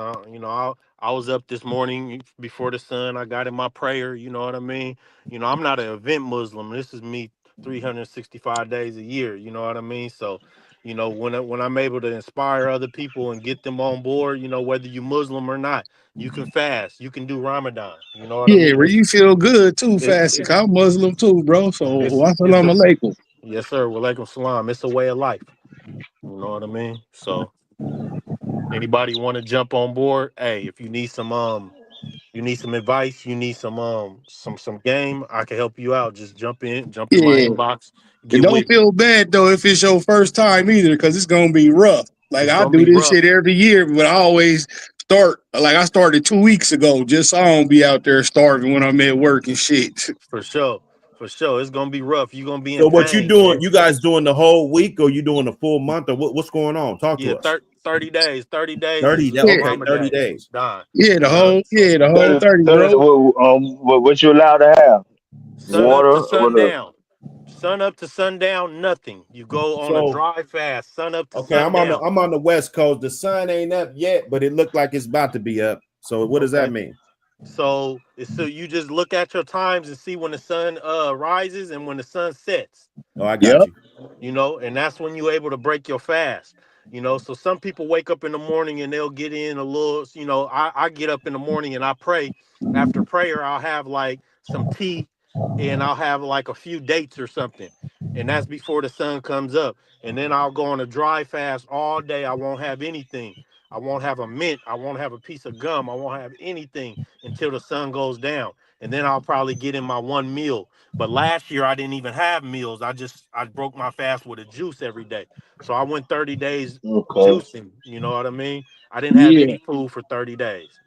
I was up this morning before the sun. I got in my prayer. You know what I mean? I'm not an event Muslim. This is me 365 days a year. You know what I mean? So, when I'm able to inspire other people and get them on board, whether you Muslim or not, you can fast. You can do Ramadan. You know what I Yeah, mean? where you feel good too, It's fasting. I'm Muslim too, bro. So it's wassalamu a alaikum. yes, sir. Walaikum salam. It's a way of life. You know what I mean? So. Anybody want to jump on board? Hey, if you need some advice, you need some game, I can help you out. Just jump in my Yeah. inbox, And get don't with me. feel bad though if it's your first time either, because it's gonna be rough. Like It's I gonna do be this rough shit every year, but I always start like I started 2 weeks ago, just so I don't be out there starving when I'm at work and shit. for sure. For sure. It's gonna be rough. You're gonna be in So what you pain, doing? man. You guys doing the whole week, or you doing the full month, or what's going on? Talk Yeah, to us. 30 days. 30 days 30. is Yeah, Okay, 30 Ramadan. days. Done. yeah, You know. the whole 30, 30, bro. what you allowed to have? Sun up to Water or whatever. sundown. Sun up to sundown, nothing. You go on a So dry fast, sun up to okay, sundown. I'm on the West Coast. The sun ain't up yet, but it looked like it's about to be up. So what does that Okay. mean? So you just look at your times and see when the sun rises and when the sun sets. Oh, I got Yep. you. And that's when you're able to break your fast. So some people wake up in the morning and they'll get in a little. I get up in the morning and I pray. After prayer, I'll have like some tea and I'll have like a few dates or something, and that's before the sun comes up. And then I'll go on a dry fast all day. I won't have anything. I won't have a mint. I won't have a piece of gum. I won't have anything until the sun goes down. And then I'll probably get in my one meal. But last year I didn't even have meals. I broke my fast with a juice every day. So I went 30 days Okay. juicing. You know what I mean? I didn't have Yeah. any food for 30 days.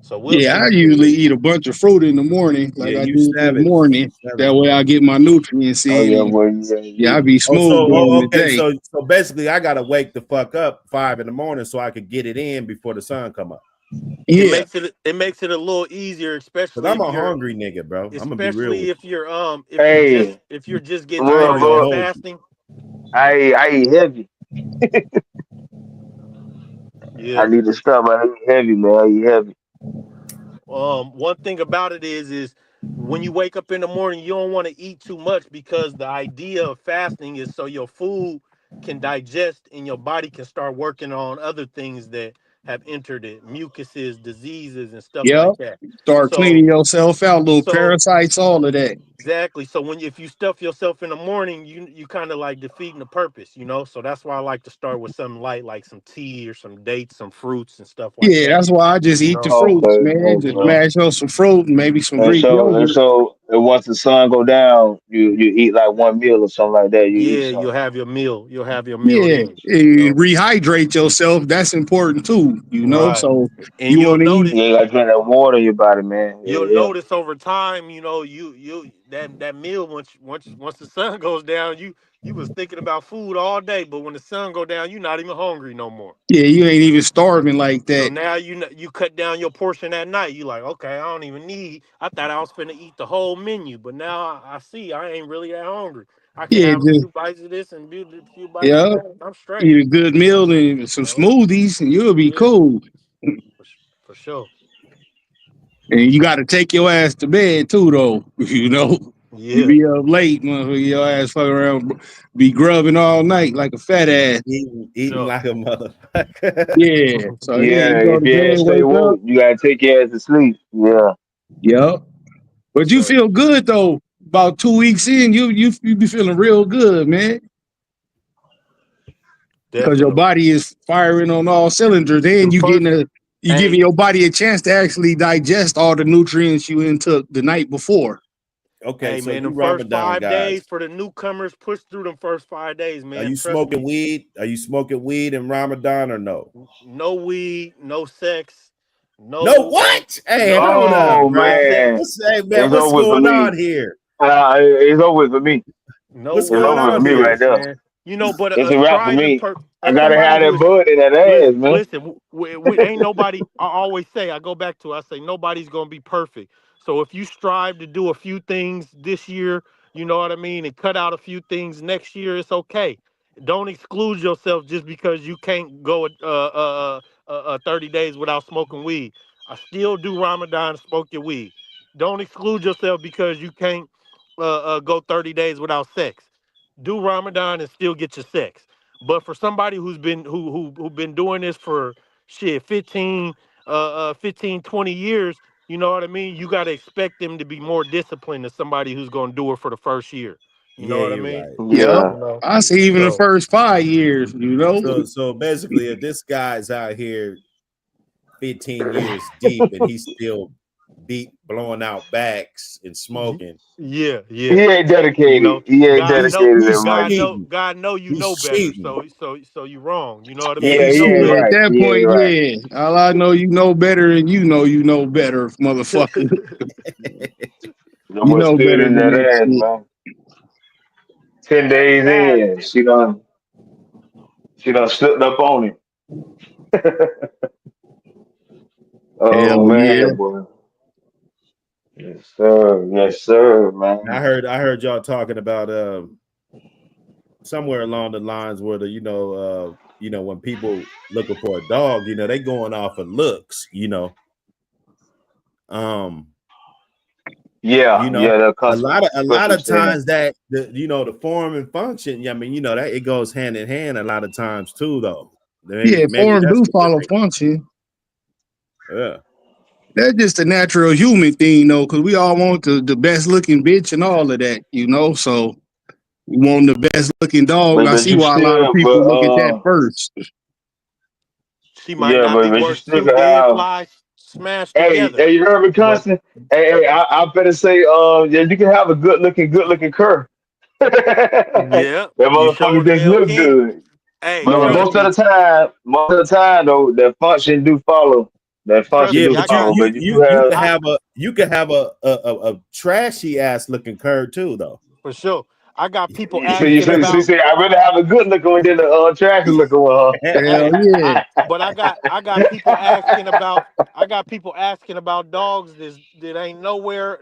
So we'll Yeah, I see. usually eat a bunch of fruit in the morning, like Yeah, I you did this savage. You morning. savage, That way bro. I get my nutrients Oh in yeah, and well, yeah, I yeah. be smooth during the Okay. day. So basically, I gotta wake the fuck up 5 in the morning so I could get it in before the sun come up. It Yeah. makes it a little easier, Cause especially I'm if a you're hungry nigga, bro. I'm gonna be real especially with if you're Hey, if you're just getting you. I look, ain't started gonna with bro, hold you. fasting. I eat heavy. I Yeah. need to stop. I eat heavy, man. I eat heavy. One thing about it is when you wake up in the morning, you don't want to eat too much because the idea of fasting is so your food can digest and your body can start working on other things that have entered it, mucuses, diseases, and stuff Yep. like that. Start So cleaning yourself out, little so parasites, all of that. Exactly. So if you stuff yourself in the morning, you kind of like defeating the purpose, you know. So that's why I like to start with something light, like some tea or some dates, some fruits and stuff like Yeah, that. that's why I just You eat the know. fruits, Okay, man. Just okay. mash up some fruit and maybe some And Greek so and yogurt. so and once the sun go down, you eat like one meal or something like that. You eat Yeah, something. you'll have your meal. You'll have your meal Yeah, then. You and know. rehydrate yourself. That's important too, you know. Right. So And you want to eat. Yeah, you gotta drink that water in your body, man. Yeah, you'll yeah. notice over time, you know, you that meal once the sun goes down, you was thinking about food all day, but when the sun go down, you're not even hungry no more. Yeah, you ain't even starving like So that. now you cut down your portion at night. You like, okay, I don't even need. I thought I was finna eat the whole menu, but now I see I ain't really that hungry. I can Yeah, have a just few bites of this and a few bites of yeah, that. I'm straight. eat a good meal and some You know? smoothies, and you'll be Yeah, cool. for sure. And you got to take your ass to bed too, though. You know, you Yeah, be up late, motherfucker. Your ass fuck around, be grubbing all night like a fat ass. Eating sure. like a motherfucker. Yeah. So yeah, Yeah, you go if to you ain't bed, stay wake up. woke, you gotta take your ass to sleep. Yeah. Yep. For But you sure. feel good though. About 2 weeks in, you be feeling real good, man, because your Definitely. body is firing on all cylinders. Then The first, you giving hey, your body a chance to actually digest all the nutrients you intook the night before. Okay, hey, so man, the you first Ramadan 5 days guys, for the newcomers, push through them first 5 days, are man. you Trust smoking me. weed? Are you smoking weed in Ramadan or no? No weed, no sex, No, no, what? Hey, no hold weed, up, Oh no bro. man, sex, What's hey man? it's What's over for going me. on here? It's over for me. no What's It's going weed, over no for on me here? right sex, there. man. You know, but It's a wrap for me. I as gotta somebody have who that is bud in that ass, man. listen, we ain't nobody. I always say, I go back to, I say, nobody's gonna be perfect. So if you strive to do a few things this year, you know what I mean, and cut out a few things next year, it's okay. Don't exclude yourself just because you can't go 30 days without smoking weed. I still do Ramadan and smoke your weed. Don't exclude yourself because you can't go 30 days without sex. Do Ramadan and still get your sex. But for somebody who's been who been doing this for shit 15, 20 years, you know what I mean? You got to expect them to be more disciplined than somebody who's going to do it for the first year. You know Yeah, what I you're mean? right. Yep. Yeah. You know. I say even the So, first 5 years, you know. So basically, if this guy's out here 15 years deep and he's still blowing out backs and smoking, yeah, He yeah. ain't You dedicated. know, He ain't God know dedicated that he's much. cheating. God know you know He's better. cheating. So you wrong. You know what I Yeah, mean? Yeah, You he's he know ain't Yeah, better. at right. that He ain't point, right. yeah. All I know, you know better, and you know better, motherfucker. No You more know spit better in than that that ass, shit. man. 10 days Bad. in, she done slipped up on him. Oh Hell yeah. man, boy. Yes, sir. Yes, sir, man. I heard y'all talking about somewhere along the lines where when people looking for a dog, they going off of looks, um Yeah, you know yeah, that a customer, lot of especially saying, times that the form and function, I mean, that it goes hand in hand a lot of times too, though. maybe Yeah, maybe form that's do what follow they function. yeah. That's just a natural human thing, though, because we all want the best looking bitch and all of that, you know. So we want the best looking dog. but I but see you why a lot of still, people look at that first. She might yeah, not be but you worth still two can dead have. flies smashed Hey, together. hey, you heard me, But Constant? Hey, I better say, yeah, you can have a good looking cur. That yeah, you motherfucker sure the just hell look can. good. Hey, But Man, trust me, most of the time though, that function do follow. That trust function Yeah, me. do I but you got follow. you But you do you you have, could I have a trashy ass looking curd too, though. for sure. I got people so you asking about. say I rather have a good looking one than a trash looking one, hell Hey, yeah. but I got people asking about. I got people asking about dogs that ain't nowhere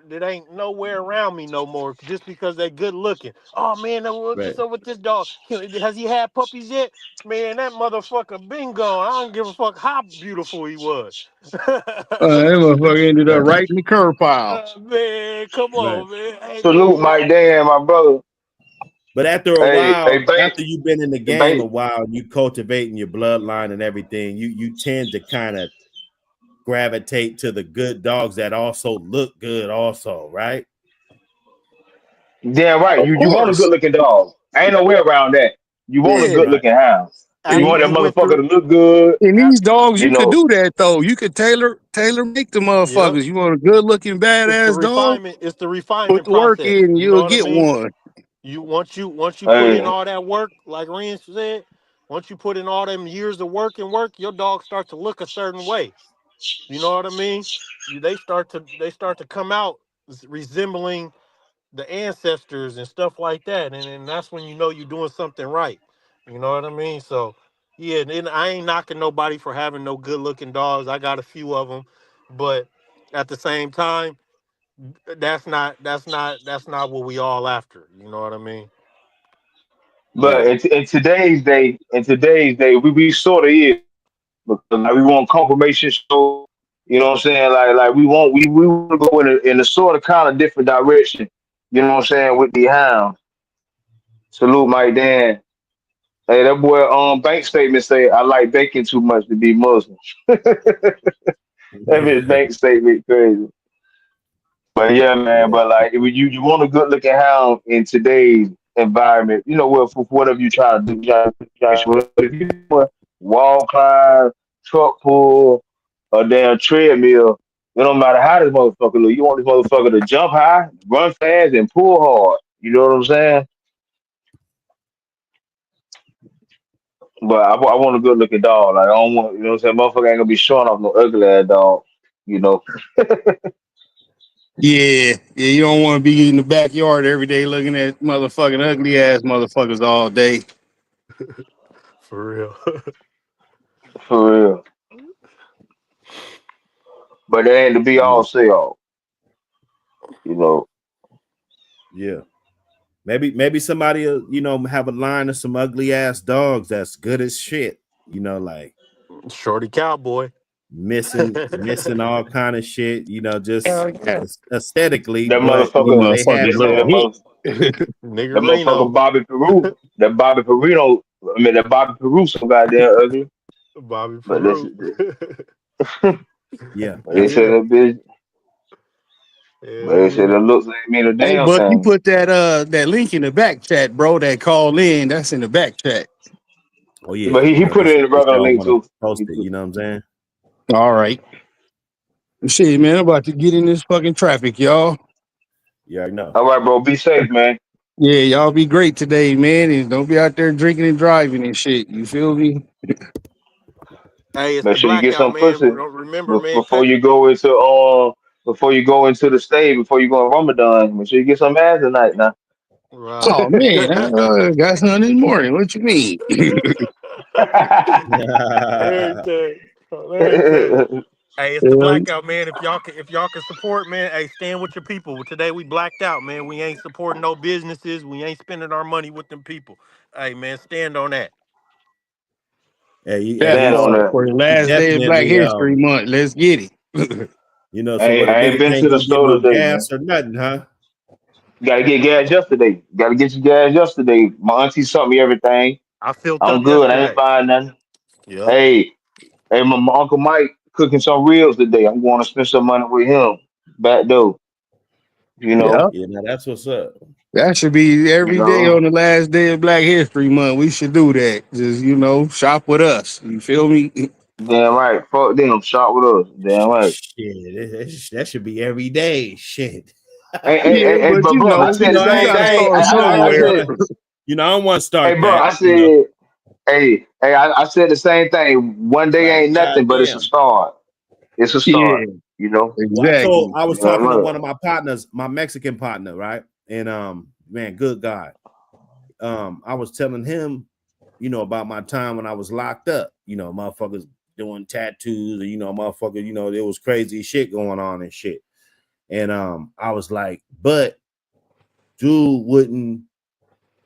around me no more just because they good looking. Oh man, Right. what's up with this dog? Has he had puppies yet? Man, that motherfucker been gone. I don't give a fuck how beautiful he was. That motherfucker ended up Right. right in the curb pile. Man, come Right. on, man. Hey salute man, Mike Dan, my brother. But after a Hey, while, hey, bait, after you've been in the game a bait. while, and you cultivating your bloodline and everything, you tend to kind of gravitate to the good dogs that also look good, also, right? Damn right. Of You want a good course. looking dog. Ain't no way around that. You want a Yeah. good Right. looking hound. You After want that you went motherfucker through, to look good. And these dogs, You you could know. do that though. You could tailor make the yep, motherfuckers. You want a good looking it's the badass dog? refinement. It's the Put refinement the work process. in, and You know you'll what I get mean? one. Once you put in Hey, all that work, like Rand said, once you put in all them years of work, your dog start to look a certain way. You know what I mean? They start to come out resembling the ancestors and stuff like that, and that's when you know you're doing something right. You know what I mean? So yeah, and I ain't knocking nobody for having no good looking dogs. I got a few of them, but at the same time, that's not what we all after. You know what I mean? but Yeah. in today's day, we sort of is because like we want confirmation show. You know what I'm saying? Like we want to go in a sort of kind of different direction. You know what I'm saying with the hounds. Salute Mike Dan. Hey, that boy bank statement say I like bacon too much to be Muslim. That his bank statement crazy. But yeah, man. Yeah. But like, if you want a good looking hound in today's environment, you know what? For whatever you try to do, if you doing wall climb, truck pull, or damn treadmill, it don't matter how this motherfucker look. You want this motherfucker to jump high, run fast, and pull hard. You know what I'm saying? But I want a good looking dog. Like I don't want, you know what I'm saying? Motherfucker ain't gonna be showing off no ugly ass dog. You know. Yeah, yeah. You don't want to be in the backyard every day looking at motherfucking ugly ass motherfuckers all day. For real. For real. But that ain't to be Yeah. all say all. You know. Yeah. Maybe somebody will, have a line of some ugly ass dogs that's good as shit. Like Shorty cowboy. missing all kind of shit, just Hell yeah. aesthetically, That but Them motherfucker, they have motherfuckers it look that, all. hit. mother, that motherfucker Niggerino. Bobby Peru, that Bobby Perino, I mean that Bobby Peru so goddamn ugly. Bobby But that's Farouk. Yeah. but they Yep. said Yeah. that bitch, but Hell they said yeah. that looks like mean a Hey, damn Buck, you thing. put that link in the back chat, bro. That call in, that's in the back chat. Oh yeah. But he put it Just in the in case regular y'all link want to too. post He it, put, you know what I'm saying? All right. Shit, man, I'm about to get in this fucking traffic, y'all. You already know. all right, bro, be safe, man. Yeah, y'all be great today, man, and don't be out there drinking and driving and shit. You feel me? Hey, it's Make the sure you get blackout, some man. pussy Remember, man. before you go into the stage, before you go in Ramadan. Make sure you get some ass tonight now. Right. Oh man, I got something this morning. What you mean? Everything. Everything. Hey, it's the Yeah. blackout, man. If y'all can support, man. Hey, stand with your people. Today we blacked out, man. We ain't supporting no businesses. We ain't spending our money with them people. Hey, man, stand on that. Hey, That Stand on part that. for the you last day of Black definitely History Month. Let's get it. so what, a I ain't nigga been can't to the go get store no today, man. gas or nothing, huh? Gotta get gas yesterday. Gotta get your gas yesterday. My auntie sent me everything. I filled I'm up good. I ain't yesterday. buying nothing. Yep. Hey, my Uncle Mike cooking some ribs today. I'm going to spend some money with him. Back door. You Yeah. know. Yeah, now that's what's up. That should be You every day know. on the last day of Black History Month. We should do that. Just, shop with us. You feel me? Damn right. Fuck them. Shop with us. Damn right. Shit, that should be every day. Shit. Yeah, Hey, but but bro, I said the you same gotta thing. start I don't somewhere. want to, I don't want to Hey, start bro, that, I said, I said the same thing. One day like ain't nothing, but it's a goddamn. start. It's a start. Yeah, You know. Well, exactly. I was Damn talking to right. one of my partners, my Mexican partner, right? And man, good God. I was telling him, about my time when I was locked up, motherfuckers doing tattoos, and motherfuckers, there was crazy shit going on and shit. And I was like, but dude wouldn't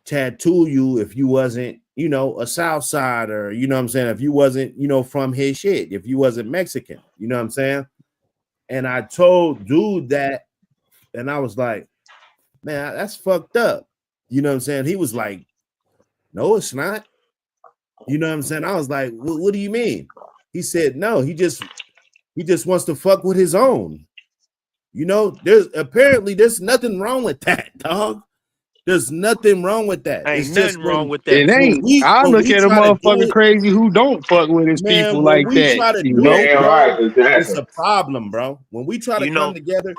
tattoo you if you wasn't, a South Sider, you know what I'm saying? If you wasn't, from his shit, if you wasn't Mexican, you know what I'm saying? And I told dude that, and I was like, man, that's fucked up. You know what I'm saying? He was like, no, it's not. You know what I'm saying? I was like, what do you mean? He said, no, he just wants to fuck with his own. There's nothing wrong with that, dog. There's nothing wrong with that. Ain't It's just nothing wrong when with that. It ain't. I when look we at a try to do motherfucker it, crazy who don't fuck with his man, people when like we that. try to You do know. it, Damn bro, right, it's exactly. a problem, bro. When we try to You come know, together,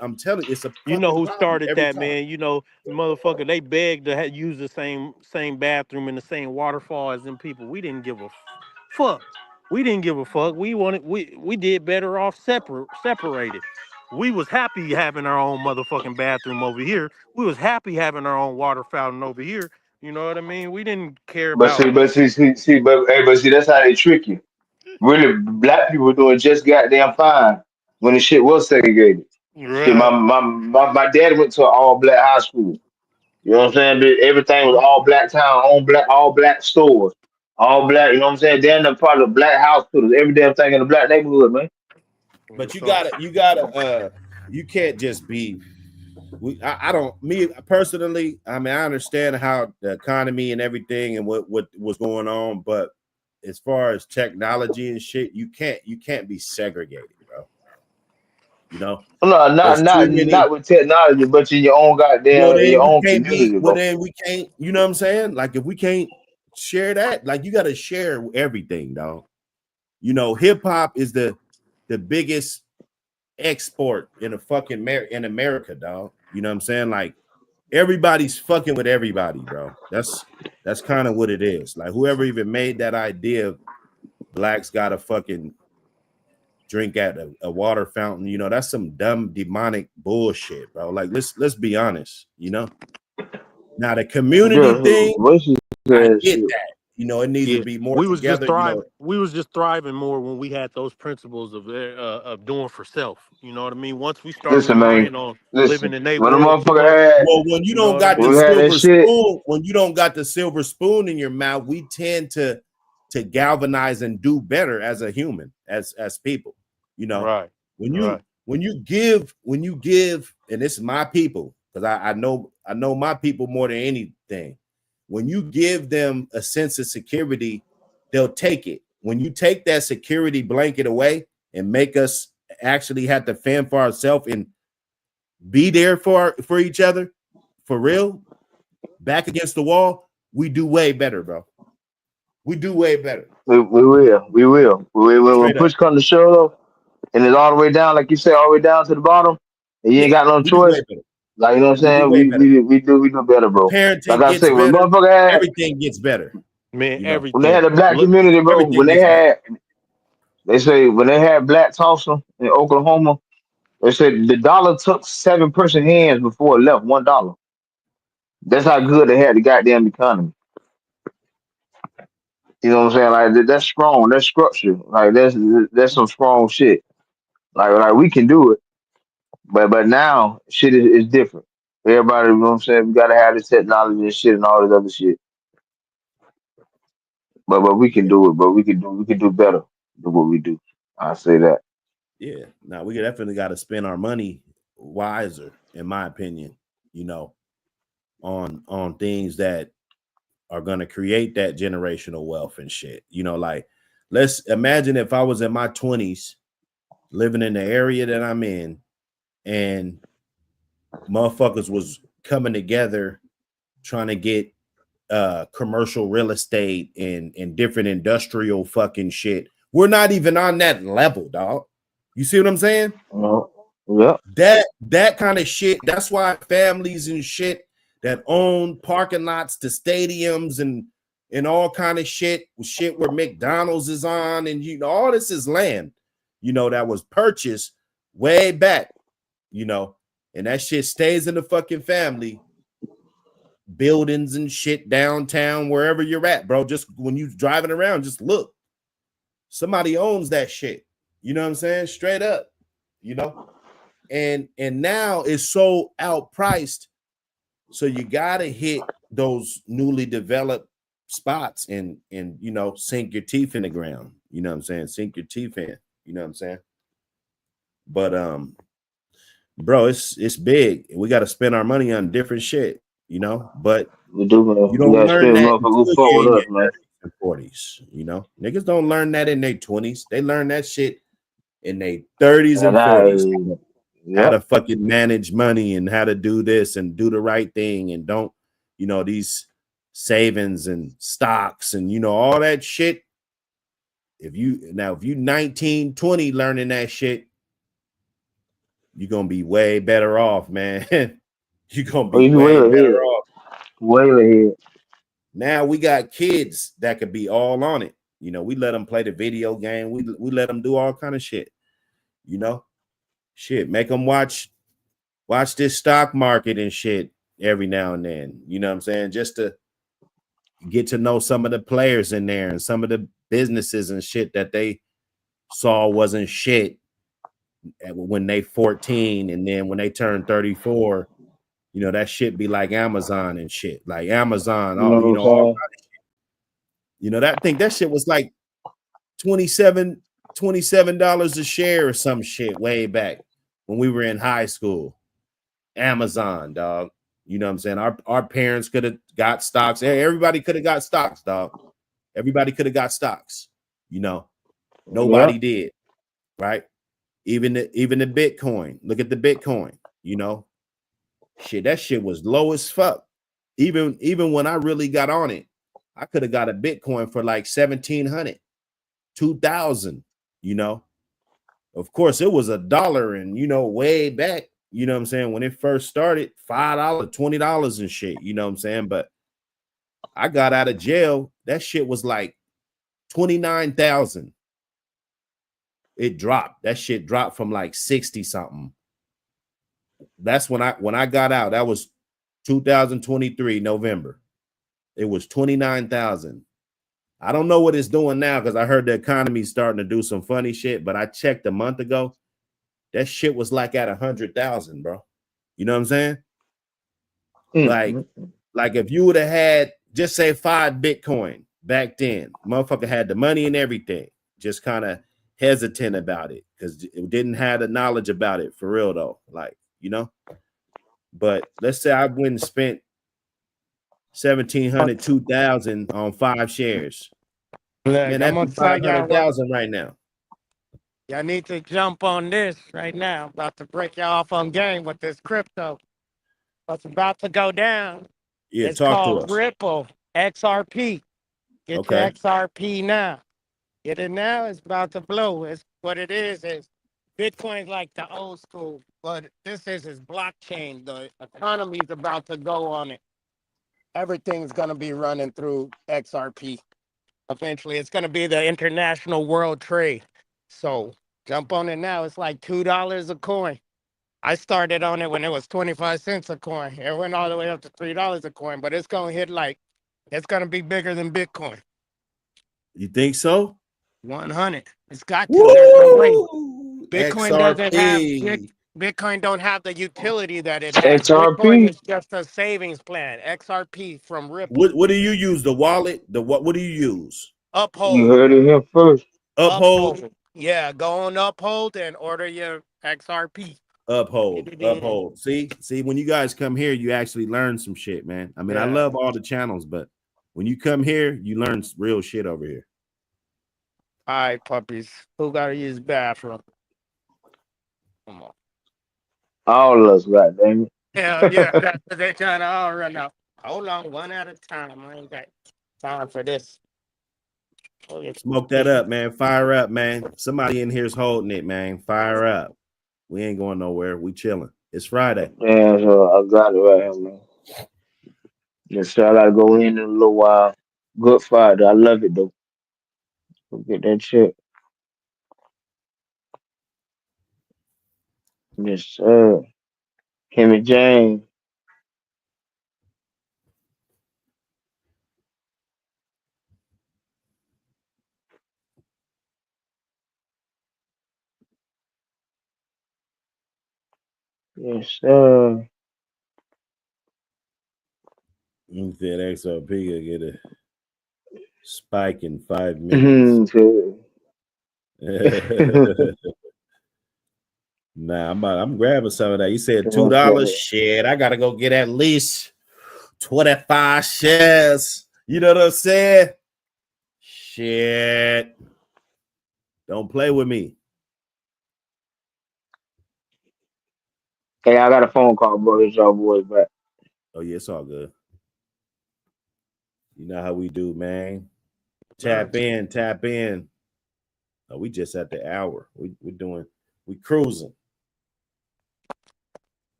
I'm telling you, it's a you know fucking who problem started every that, time. man? You know, motherfucker, they begged to use the same bathroom in the same waterfall as them people. We didn't give a fuck. We didn't give a fuck. We did better off separated. We was happy having our own motherfucking bathroom over here. We was happy having our own water fountain over here. You know what I mean? We didn't care But about. see, but see, that's how they trick you. Really, black people were doing just goddamn fine when the shit was segregated. Shit, Right. my dad went to an all black high school. You know what I'm saying? But everything was all black town, all black stores, all black. You know what I'm saying? Then the part of the black house every damn thing in the black neighborhood, man. But So you can't just be. I don't. Me personally, I mean, I understand how the economy and everything and what was going on, but as far as technology and shit, you can't be segregated, bro. You know, No, there's too many. not with technology, but in your own Well, goddamn in then your we own can't be. community, Well, bro. then we can't. You know what I'm saying? Like if we can't share that, like you got to share everything, dog. You know, hip hop is the biggest export in a fucking in America, dog. You know what I'm saying? Like everybody's fucking with everybody, bro. That's kind of what it is. Like whoever even made that idea of blacks gotta fucking drink at a water fountain, you know, that's some dumb demonic bullshit, bro. Like let's be honest, you know. Now the community thing, What she I said, get shit. that. You know, it needs to yeah, be more we was just together, you know. thriving. We was just thriving more when we had those principles of doing for self. You know what I mean? Once we start Listen, man. relying on living Listen. in a When the world motherfucker more, had Well, when you you know don't what I got the when mean? we had that silver shit, spoon, when you don't got the silver spoon in your mouth, we tend to galvanize and do better as a human, as people. You know, Right, when right. you give, and this is my people, because I know my people more than anything. When you give them a sense of security, they'll take it. When you take that security blanket away and make us actually have to fend for ourselves and be there for each other, for real, back against the wall, we do way better, bro. We do way better. When Straight up. push comes to shove, and it's all the way down, like you said, all the way down to the bottom, and you ain't Yeah, got no we do way choice. better. Like you know what I'm We do saying? way better. We do better, The bro. Like parenting I gets said, better. Everything gets better. Man, You know, when they everything. had the black Look, community, bro, everything when gets better. they say when they had black Tulsa in Oklahoma, they said the dollar took 7 person hands before it left $1. That's how good they had the goddamn economy. You know what I'm saying? Like that's strong. That's structure. Like that's some strong shit. Like we can do it, but now shit is different. Everybody, you know what I'm saying? We gotta have this technology and shit and all this other shit. But we can Yeah, do it. But we can do better than what we do. I say that. yeah. Now we definitely got to spend our money wiser, in my opinion. You know, on things that are going to create that generational wealth and shit. You know, like let's imagine if I was in my 20s living in the area that I'm in and motherfuckers was coming together trying to get commercial real estate and different industrial fucking shit. We're not even on that level, dog. You see what I'm saying? You yeah. That kind of shit. That's why families and shit that own parking lots to stadiums and all kind of shit where McDonald's is on, and you know all this is land, you know, that was purchased way back, you know, and that shit stays in the fucking family buildings and shit downtown wherever you're at, bro. Just when you driving around, just look. Somebody owns that shit. You know what I'm saying? Straight up, you know. And now it's so outpriced, so you gotta hit those newly developed spots and you know sink your teeth in the ground. You know what I'm saying? Sink your teeth in. You know what I'm saying? But bro, it's big. We got to spend our money on different shit. You know, but We do, you man. We don't gotta learn spend that motherfucker who until fuck you're in with your us, man. 30s and 40s. You know, niggas don't learn that in their 20s. They learn that shit in their 30s And and I 40s. how to Yep. fucking manage money and how to do this and do the right thing and don't, these savings and stocks and all that shit. If you 19, 20 learning that shit, you're gonna be way better off, man. You're gonna Oh, be you way way better ahead. off. Way ahead. Now we got kids that could be all on it. We let them play the video game. We let them do all kind of shit. Shit, make them watch this stock market and shit every now and then. You know what I'm saying? Just to get to know some of the players in there and some of the businesses and shit that they saw wasn't shit when they 14, and then when they turn 34, that shit be like Amazon and shit. Like Amazon, You know what I'm all saying? that shit was like 27 $27 a share or some shit way back when we were in high school. Amazon, dog. You know what I'm saying? Our parents could have got stocks. Everybody could have got stocks, dog. Everybody could have got stocks. Nobody Yep. did, right? Even the Bitcoin. Look at the Bitcoin. Shit, that shit was low as fuck. Even when I really got on it, I could have got a Bitcoin for like 1,700, 2,000. Of course, it was $1, and way back. You know what I'm saying? When it first started, $5, $20 and shit. You know what I'm saying? But I got out of jail. That shit was like 29,000. It dropped. That shit dropped from like 60 something. That's when I got out. That was 2023 November. It was 29,000. I don't know what it's doing now because I heard the economy's starting to do some funny shit. But I checked a month ago. That shit was like at 100,000, bro. You know what I'm saying? Like, Mm-hmm. if you would have had, just say 5 Bitcoin back then, motherfucker had the money and everything, just kind of hesitant about it because it didn't have the knowledge about it for real though. Like, but let's say I went and spent 1,700, 2,000 on 5 shares. Look, Man, I'm that'd be gonna tell y'all what. 500,000 right now. Y'all need to jump on this right now. About to break y'all off on game with this crypto. What's about to go down? Yeah, It's talk to called us. Ripple XRP. Get your Okay. XRP now. Get it now. It's about to blow. It's what it is Bitcoin's like the old school, but this is blockchain. The economy's about to go on it. Everything's gonna be running through XRP. Eventually, it's gonna be the international world trade. So jump on it now. It's like $2 a coin. I started on it when it was 25 cents a coin. It went all the way up to $3 a coin, but it's gonna it's gonna be bigger than Bitcoin. You think so? 100. It's got to. There's no way. Woo! Bitcoin doesn't have XRP. Bitcoin don't have the utility that it has. Bitcoin XRP. is just a savings plan. XRP from Ripple. What do you use? The wallet? What do you use? You Uphold. heard it here first. Uphold? Uphold. Yeah, go on Uphold and order your XRP. Get Uphold. it in. Uphold. See, when you guys come here, you actually learn some shit, man. I mean, I Yeah. love all the channels, but when you come here, you learn real shit over here. All right, puppies. Who gotta use bathroom? Come on. All of us, goddamn Hell yeah, it. that's what they trying to all run out. Hold on, one at a time. I ain't got time for this. Oh, yeah. Smoke that up, man. Fire up, man. Somebody in here's holding it, man. Fire up. We ain't going nowhere. We chilling. It's Friday. Yeah, so I got it right here, man. Yes, sir. I gotta go in a little while. Good fight. I love it though. Go get that shit. Yes, sir. Him and James. Yes, sir. You said XRP could get a spike in 5 minutes. Mhm, so- Nah, I'm grabbing some of that. You said Come on, $2. brother. Shit, I gotta go get at least 25 shares. You know what I'm saying? Shit. Don't play with me. Hey, I got a phone call, bro. It's y'all boys back. Oh yeah, it's all good. You know how we do, man. Sir. Tap in, tap in. Oh, we just at the hour. We cruising.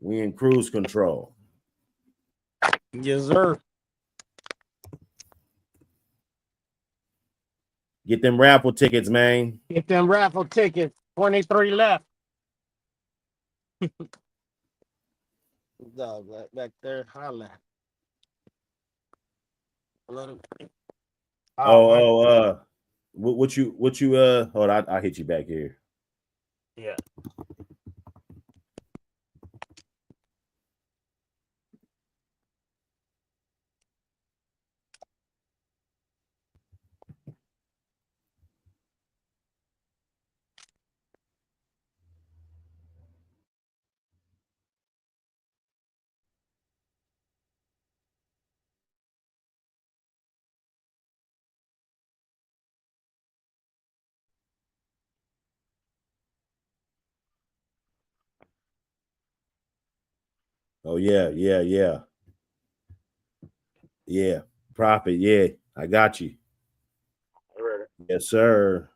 We in cruise control. Yes, sir. Get them raffle tickets, man. Get them raffle tickets. 23 left. Dog, back there, holla. Oh, man. What you hold on, I hit you back here. Yeah. Oh yeah, yeah, yeah. Yeah. Profit, yeah. I got you. Ready. Yes, sir.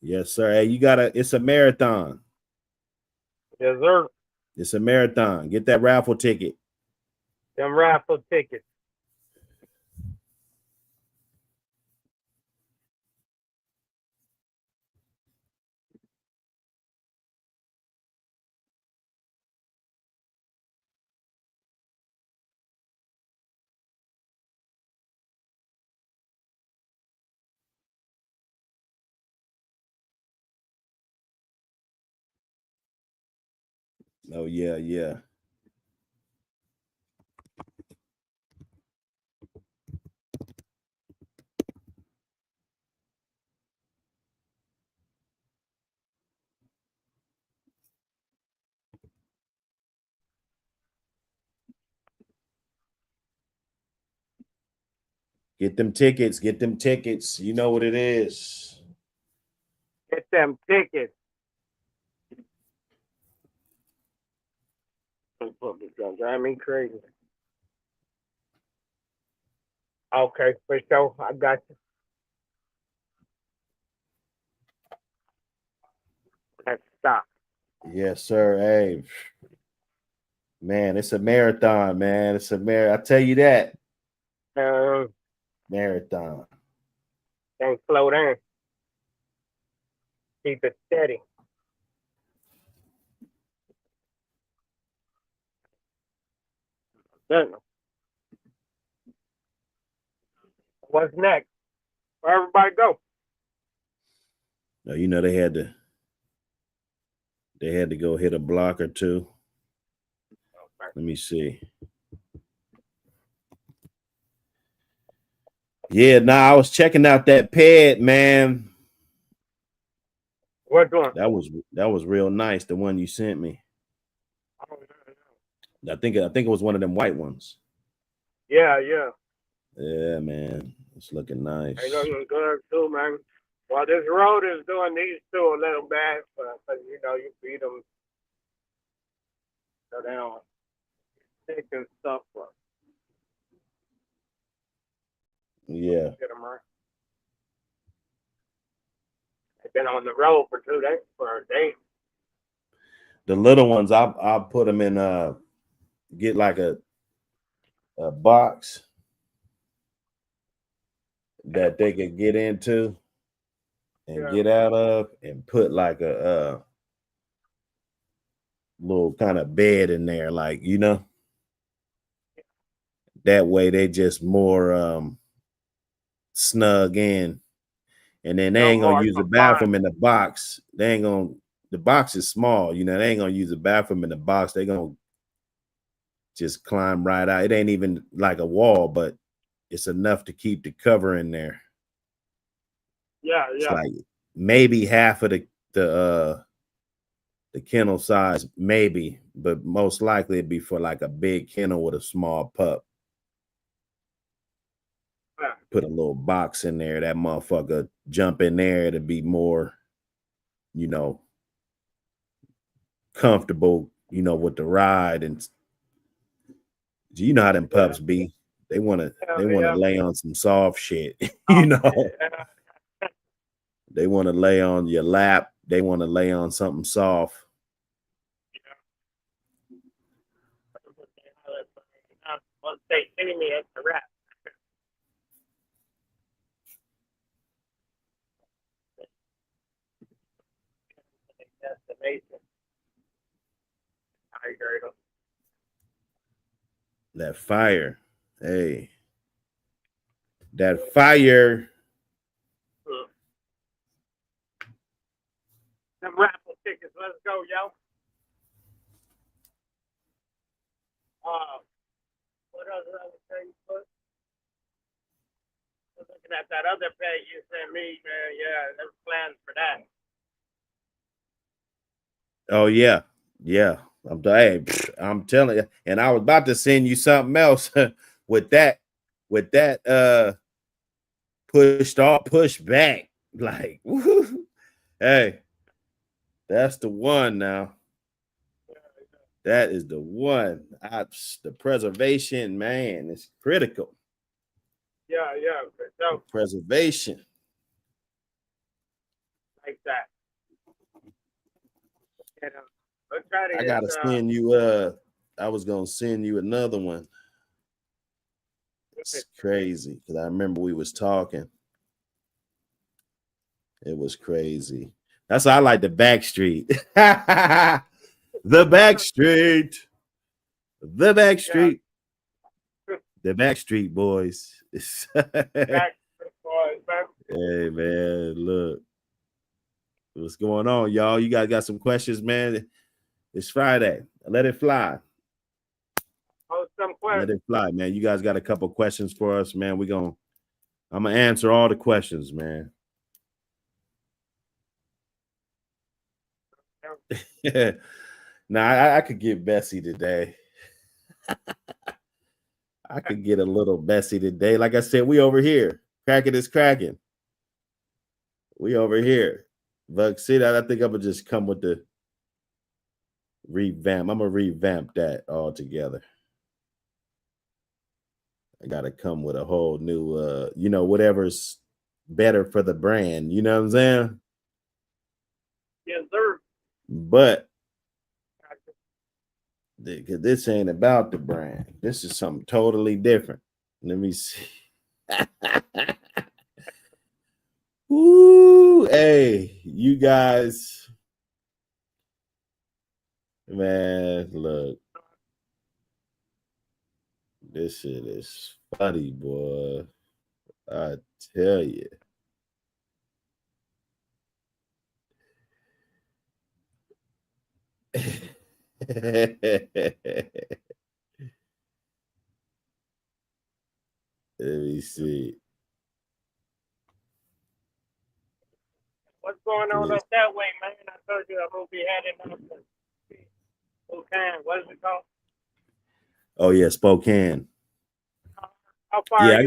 Yes, sir. Hey, it's a marathon. Yes, sir. It's a marathon. Get that raffle ticket. Them raffle tickets. Oh yeah, yeah. Get them tickets. Get them tickets. You know what it is. Get them tickets. This gonna drive me crazy. Okay, for sure. I got you. Let's stop. Yes, sir. Hey, man, it's a marathon, man. It's a I tell you that. Marathon. Don't slow down. Keep it steady. What's next? Where everybody go? No, you know they had to go hit a block or two. Let me see. Yeah, I was checking out that pad, man. What doing? That was real nice. The one you sent me. I think it was one of them white ones. Yeah, yeah. Yeah, man, it's looking nice. They looking good too, man. Well, this road is doing these two a little bad, but you know you feed them so they don't stick and stuff. But Yeah, get them right. They've been on the road for 2 days, for a day. the little ones, I'll put them in. Get like a box that they could get into and get out of, and put like a little kind of bed in there, like that way they just more snug in, and then they No ain't gonna more use the confined. bathroom in the box. They ain't gonna. The box is small, they ain't gonna use the bathroom in the box. They gonna just climb right out. It ain't even like a wall, but it's enough to keep the cover in there. Yeah, It's yeah. like maybe half of the kennel size, maybe, but most likely it'd be for like a big kennel with a small pup. Yeah. Put a little box in there. That motherfucker jump in there to be more, comfortable, you know, with the ride. And you know how them pups be. They want to lay on some soft shit, you know. They want to lay on your lap. They want to lay on something soft. Once they see me, it's a wrap. Destination. That fire. Hey. That fire. Them raffle tickets. Let's go, yo. What else I was saying? Looking at that other page you sent me, man. Yeah, there's plans for that. Oh yeah. Yeah. I'm telling you. And I was about to send you something else with that push back. Like, woo. Hey, that's the one now. That is the one. The preservation, man, is critical. Yeah. So, preservation. Like that. And, I gotta send you. I was gonna send you another one. It's crazy because I remember we was talking. It was crazy. That's why I like the Backstreet. The Backstreet. The Backstreet. Yeah. The Backstreet Boys. Hey man, look. What's going on, y'all? You guys got some questions, man? It's Friday. Let it fly. Let it fly, man. You guys got a couple questions for us, man. I'm gonna answer all the questions, man. Now I could get Bessie today. I could get a little Bessie today. Like I said, we over here. Cracking is cracking. We over here. But see that I think I'm gonna just come with the revamp. I'm gonna revamp that all together. I gotta come with a whole new whatever's better for the brand. You know what I'm saying? Yes, sir. But this ain't about the brand. This is something totally different. Let me see. Ooh, hey, you guys. Man, look. This shit is funny, boy. I tell you. Let me see. What's going on up that way, man? I told you I'm gonna be heading up to Spokane. What is it called? Oh yeah, Spokane. How far? Yeah,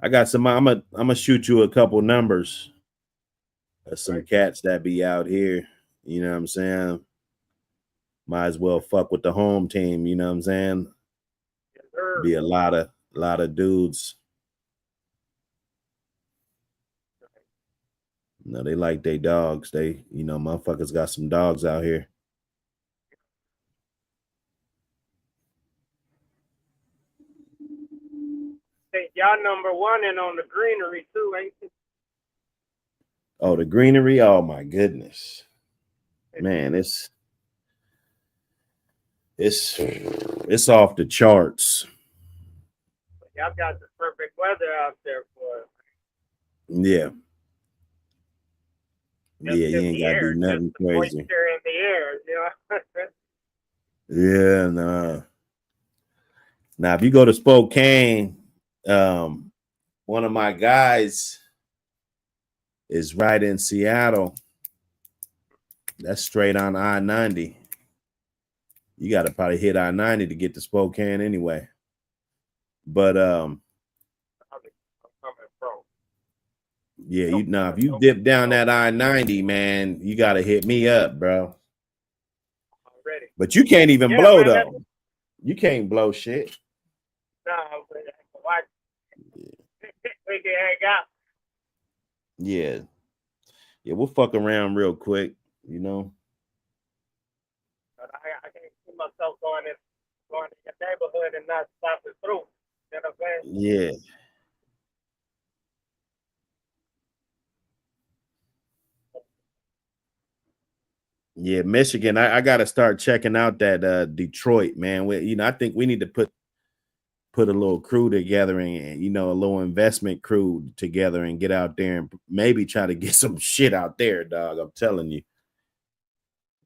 I got some. I'm gonna shoot you a couple numbers of some cats that be out here. You know what I'm saying? Might as well fuck with the home team. You know what I'm saying? Yes, sir. Be a lot of dudes. No, they like their dogs. They, motherfuckers got some dogs out here. Hey, y'all number one and on the greenery too, ain't you? Oh, the greenery. Oh my goodness, man, it's off the charts. Y'all got the perfect weather out there for it. Yeah. Yeah, you ain't got to do nothing crazy. Moisture in the air, you Yeah, know. nah. Now, if you go to Spokane, one of my guys is right in Seattle. That's straight on I-90. You got to probably hit I-90 to get to Spokane anyway. But yeah, if you dip down that I-90, man, you got to hit me up, bro. But you can't even Yeah, blow man. though. You can't blow shit. No, but watch. We can hang out. Yeah. Yeah, we'll fuck around real quick, you know. But I can't see myself going to your neighborhood and not stopping through. You know what I'm saying? Yeah. Yeah, Michigan. I gotta start checking out that Detroit, man. I think we need to put a little crew together and a little investment crew together and get out there and maybe try to get some shit out there, dog. I'm telling you.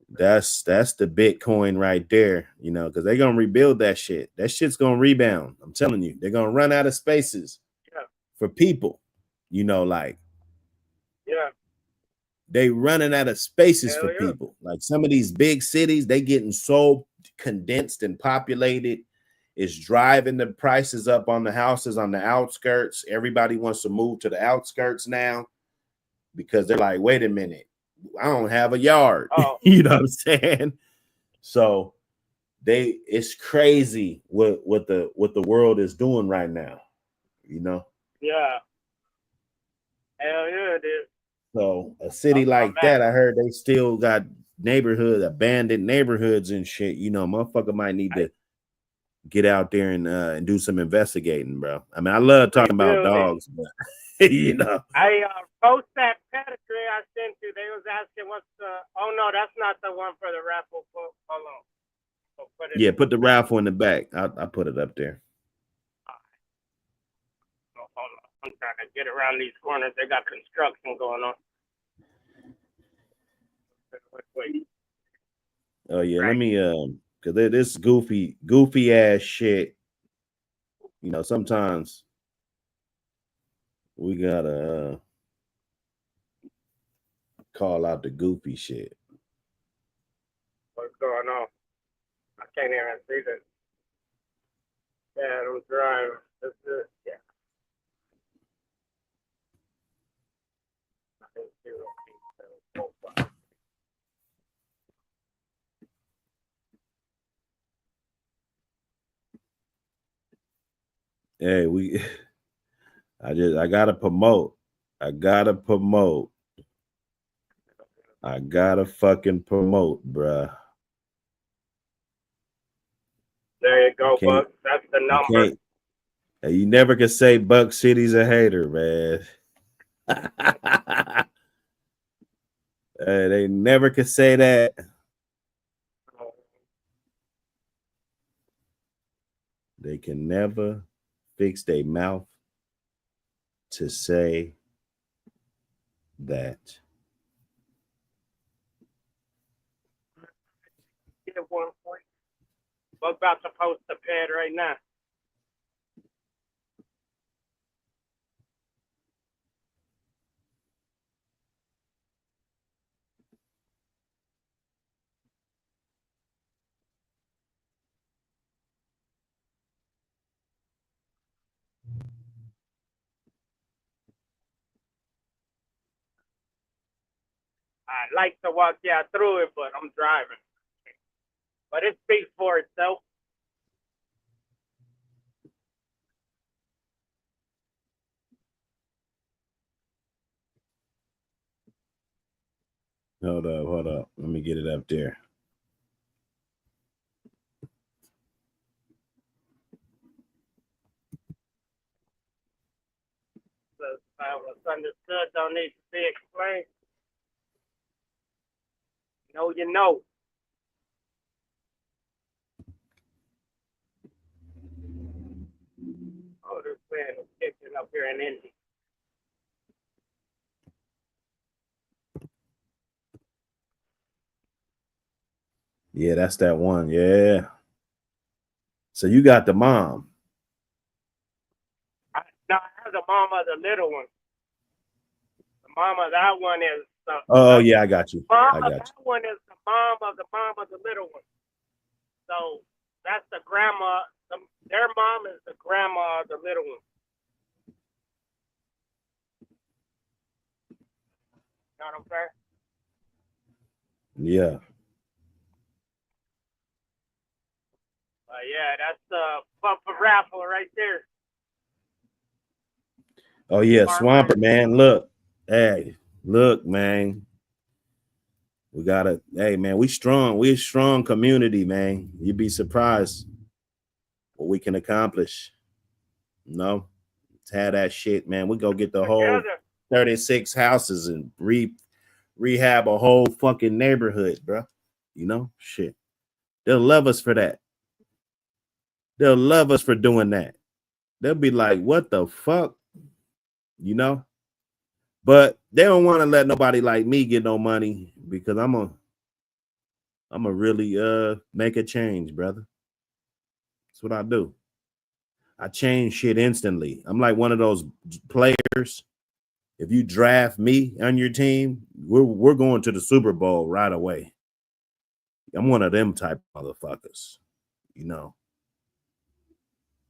That's the Bitcoin right there, because they're gonna rebuild that shit. That shit's gonna rebound. I'm telling you, they're gonna run out of spaces for people. Like Yeah. they running out of spaces for Hell yeah. people. Like some of these big cities, they getting so condensed and populated. It's driving the prices up on the houses on the outskirts. Everybody wants to move to the outskirts now because they're like, wait a minute, I don't have a yard. Oh. You know what I'm saying? So it's crazy what the world is doing right now, Yeah. Hell yeah, it is. So a city like that, I heard they still got abandoned neighborhoods and shit. Motherfucker might need to get out there and do some investigating, bro. I mean, I love talking about dogs, but I post that pedigree I sent you. They was asking what's the. Oh no, that's not the one for the raffle. Hold on. Yeah, put the raffle in the back. I put it up there. Hold on. I'm trying to get around these corners. They got construction going on. Wait. Oh yeah, right. Let me because this goofy ass shit. Sometimes we gotta call out the goofy shit. What's going on? I can't even see this. Yeah, I'm driving. This is, yeah. Hey, I gotta promote. I gotta fucking promote, bruh. There you go, Buck. That's the number. You never can say Buck City's a hater, man. They never could say that. They can never fix their mouth to say that. Get one for you. We're about to post the pad right now. I'd like to walk you through it, but I'm driving. But it speaks for itself. Hold up. Let me get it up there. What's understood don't need to be explained. Know you know. Oh, this man is kicking up here in Indy. Yeah, that's that one. Yeah. So you got the mom. No, I have the mama of the little one. The mama of that one is. Yeah, I got you. That one is the mom of the little one. So that's the grandma. Their mom is the grandma of the little one. You know what I'm saying? Yeah. Yeah, that's the bumper raffle right there. Oh yeah, Farmer. Swamper, man. Look, hey, look, man. We gotta, hey man, we strong. We a strong community, man. You'd be surprised what we can accomplish. No, let's have that shit, man. We go get the whole Together. 36 houses and rehab a whole fucking neighborhood, bro. You know, shit. They'll love us for that. They'll love us for doing that. They'll be like, what the fuck? You know? But they don't want to let nobody like me get no money because I'm a really make a change, brother. That's what I do. I change shit instantly. I'm like one of those players. If you draft me on your team, we're going to the Super Bowl right away. I'm one of them type of motherfuckers, you know.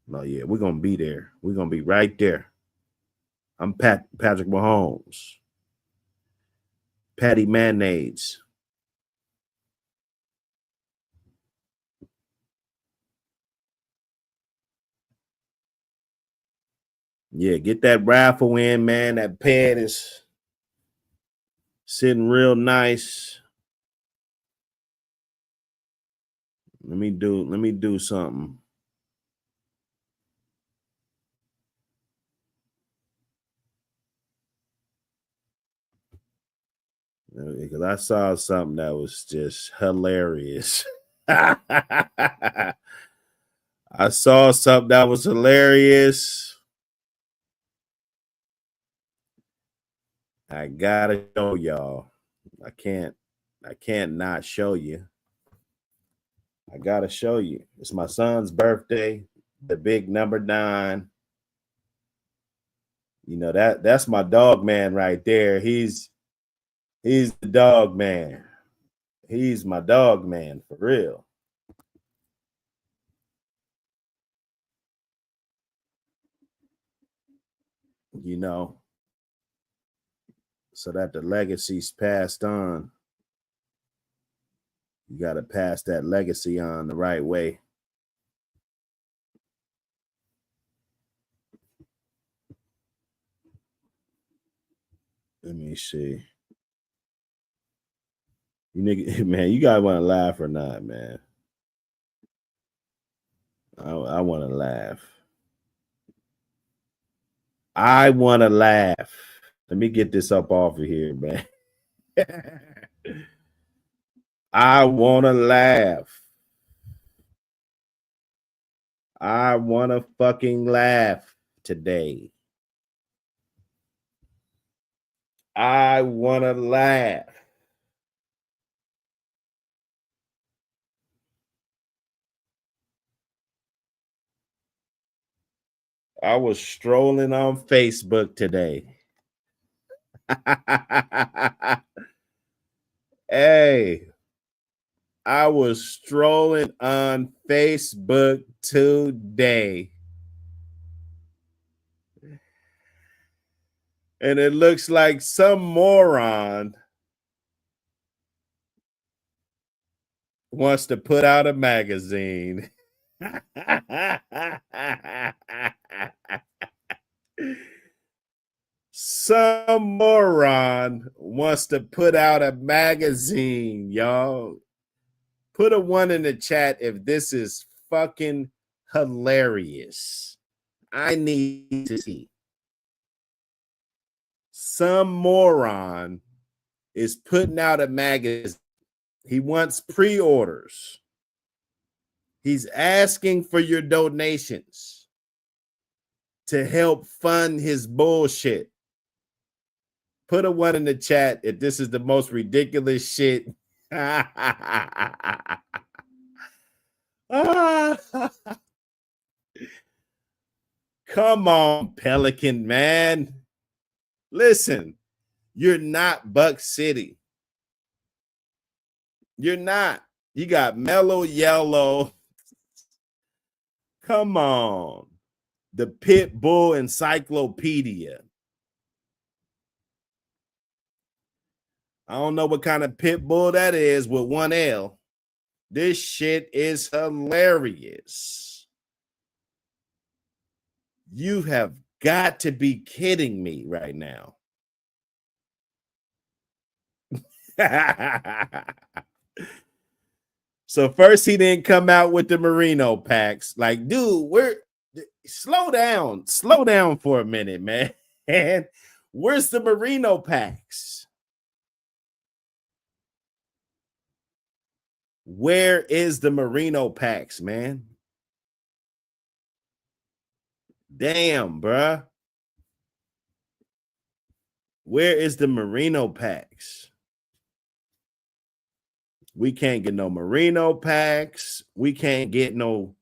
No, yeah, we're gonna be there. We're gonna be right there. I'm Patrick Mahomes, Patty Mayonnaise. Yeah, get that raffle in, man. That pad is sitting real nice. Let me do something. Because I saw something that was just hilarious. I saw something that was hilarious. I gotta show y'all. I can't not show you. I gotta show you. It's my son's birthday, the big number 9. You know, that's my dog man right there. He's the dog man. He's my dog man for real. You know, so that the legacy's passed on. You got to pass that legacy on the right way. Let me see. You nigga, man, you guys want to laugh or not, man? I want to laugh. I want to laugh. Let me get this up off of here, man. I want to laugh. I want to fucking laugh today. I want to laugh. I was strolling on Facebook today. Hey, I was strolling on Facebook today. And it looks like some moron wants to put out a magazine. Some moron wants to put out a magazine, y'all. Put a 1 in the chat if this is fucking hilarious. I need to see. Some moron is putting out a magazine. He wants pre-orders. He's asking for your donations to help fund his bullshit. Put a 1 in the chat if this is the most ridiculous shit. Come on, Pelican, man. Listen, you're not Buck City. You're not. You got Mellow Yellow. Come on. The Pit Bull Encyclopedia. I don't know what kind of pit bull that is with 1 L. This shit is hilarious. You have got to be kidding me right now. So first he didn't come out with the merino packs. Like, dude, slow down for a minute, man. And where's the merino packs? Where is the merino packs, man? Damn, bruh. Where is the merino packs? We can't get no merino packs. We can't get no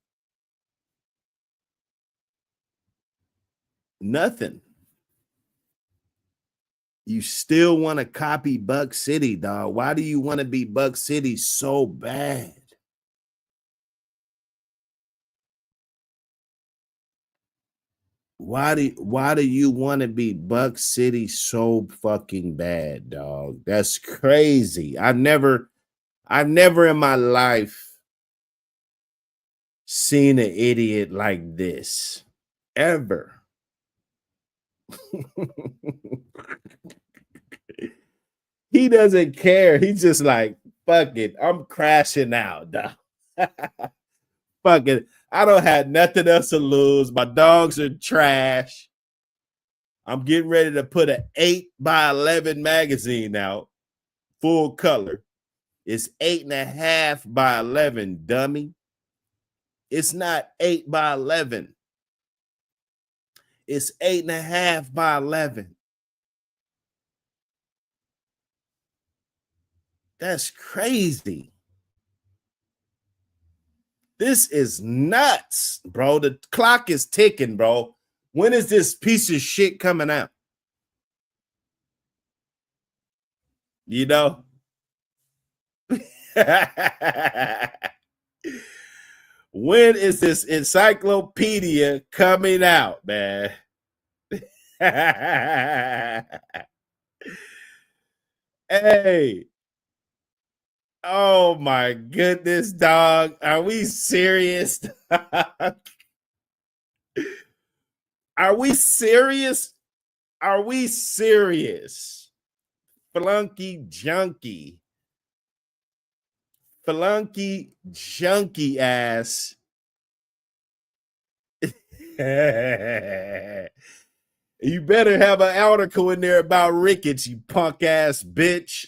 nothing. You still want to copy Buck City, dog. Why do you want to be Buck City so bad? Why do you want to be Buck City so fucking bad, dog? That's crazy. I've never in my life seen an idiot like this. Ever. He doesn't care. He's just like, fuck it. I'm crashing out, dog. Fuck it. I don't have nothing else to lose. My dogs are trash. I'm getting ready to put an 8x11 magazine out, full color. It's 8.5x11, dummy. It's not 8x11. It's 8.5x11. That's crazy. This is nuts, bro. The clock is ticking, bro. When is this piece of shit coming out? You know? When is this encyclopedia coming out, man? Hey. Oh my goodness, dog. Are we serious? Are we serious? Are we serious? Flunky junkie. Flunky junkie ass. You better have an article in there about Ricketts, you punk ass bitch.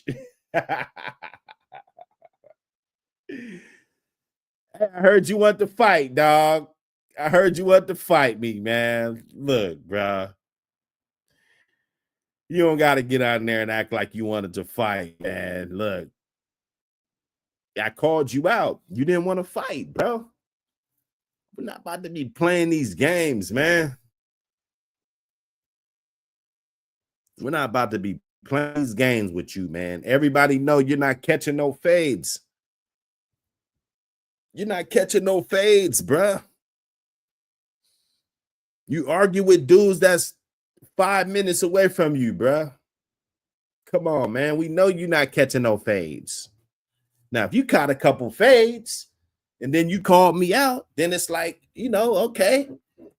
I heard you want to fight, dog. I heard you want to fight me, man. Look, bro. You don't got to get out there and act like you wanted to fight, man. Look, I called you out. You didn't want to fight, bro. We're not about to be playing these games, man. We're not about to be playing these games with you, man. Everybody know you're not catching no fades. You're not catching no fades, bruh. You argue with dudes that's 5 minutes away from you, bruh. Come on, man. We know you're not catching no fades. Now, if you caught a couple fades and then you called me out, then it's like, okay,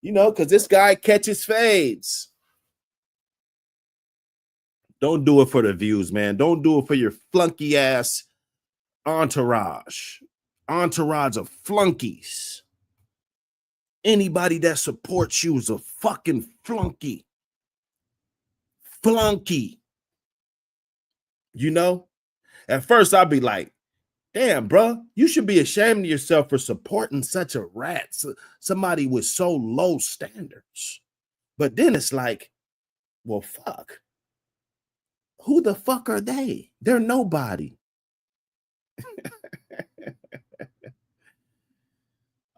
because this guy catches fades. Don't do it for the views, man. Don't do it for your flunky ass entourage. Entourage of flunkies. Anybody that supports you is a fucking flunky. Flunky. At first I'd be like, damn, bro, you should be ashamed of yourself for supporting such a rat, somebody with so low standards. But then it's like, well, fuck. Who the fuck are they? They're nobody.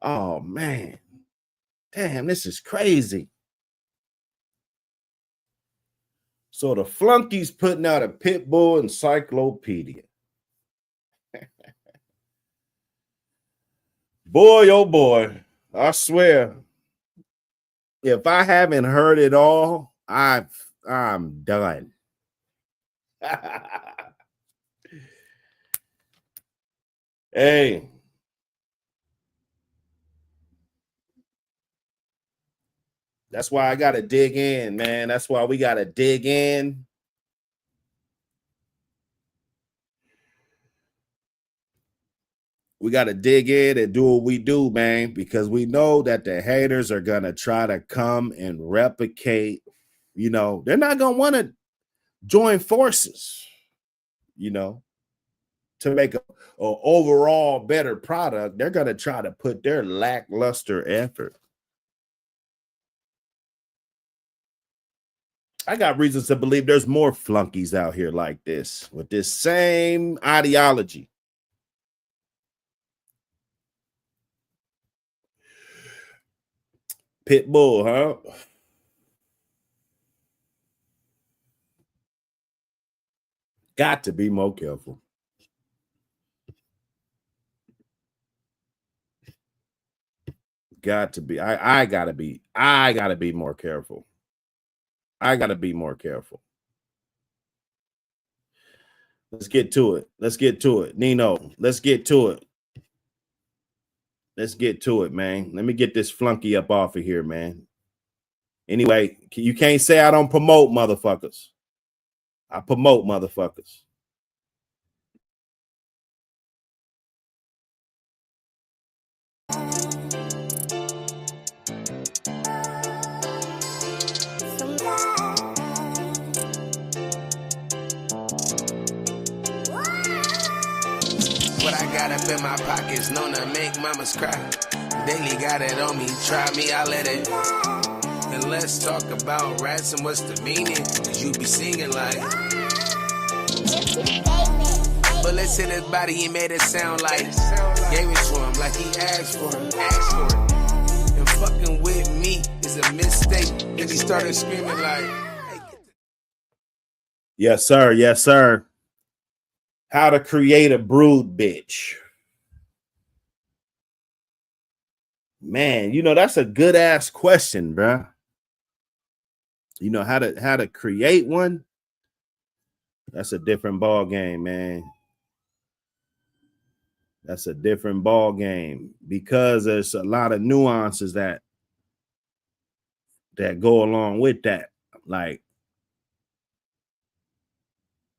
Oh, man. Damn, this is crazy. So the flunky's putting out a Pitbull encyclopedia. Boy, oh boy, I swear, if I haven't heard it all, I'm done. Hey. That's why I gotta dig in, man. That's why we gotta dig in. We gotta dig in and do what we do, man, because we know that the haters are gonna try to come and replicate. You know, they're not gonna want to join forces, you know, to make a overall better product. They're gonna try to put their lackluster effort. I got reasons to believe there's more flunkies out here like this with this same ideology. Pitbull, huh? Got to be more careful. Got to be. I gotta be. I gotta be more careful. I gotta be more careful. Let's get to it. Let's get to it. Nino, let's get to it. Let's get to it, man. Let me get this flunky up off of here, man. Anyway, you can't say I don't promote motherfuckers. I promote motherfuckers. What I got up in my pockets, known to make mamas cry. Daily got it on me, try me, I let it. And let's talk about rats and what's the meaning. Cause you be singing like. But let's hit his body, he made it sound like. Gave it to him like he asked for it. And fucking with me is a mistake. And he started screaming like. Yes, sir. Yes, sir. How to create a brood bitch. Man, you know, that's a good ass question, bruh. You know, how to create one. That's a different ball game, man. That's a different ball game because there's a lot of nuances that go along with that. Like,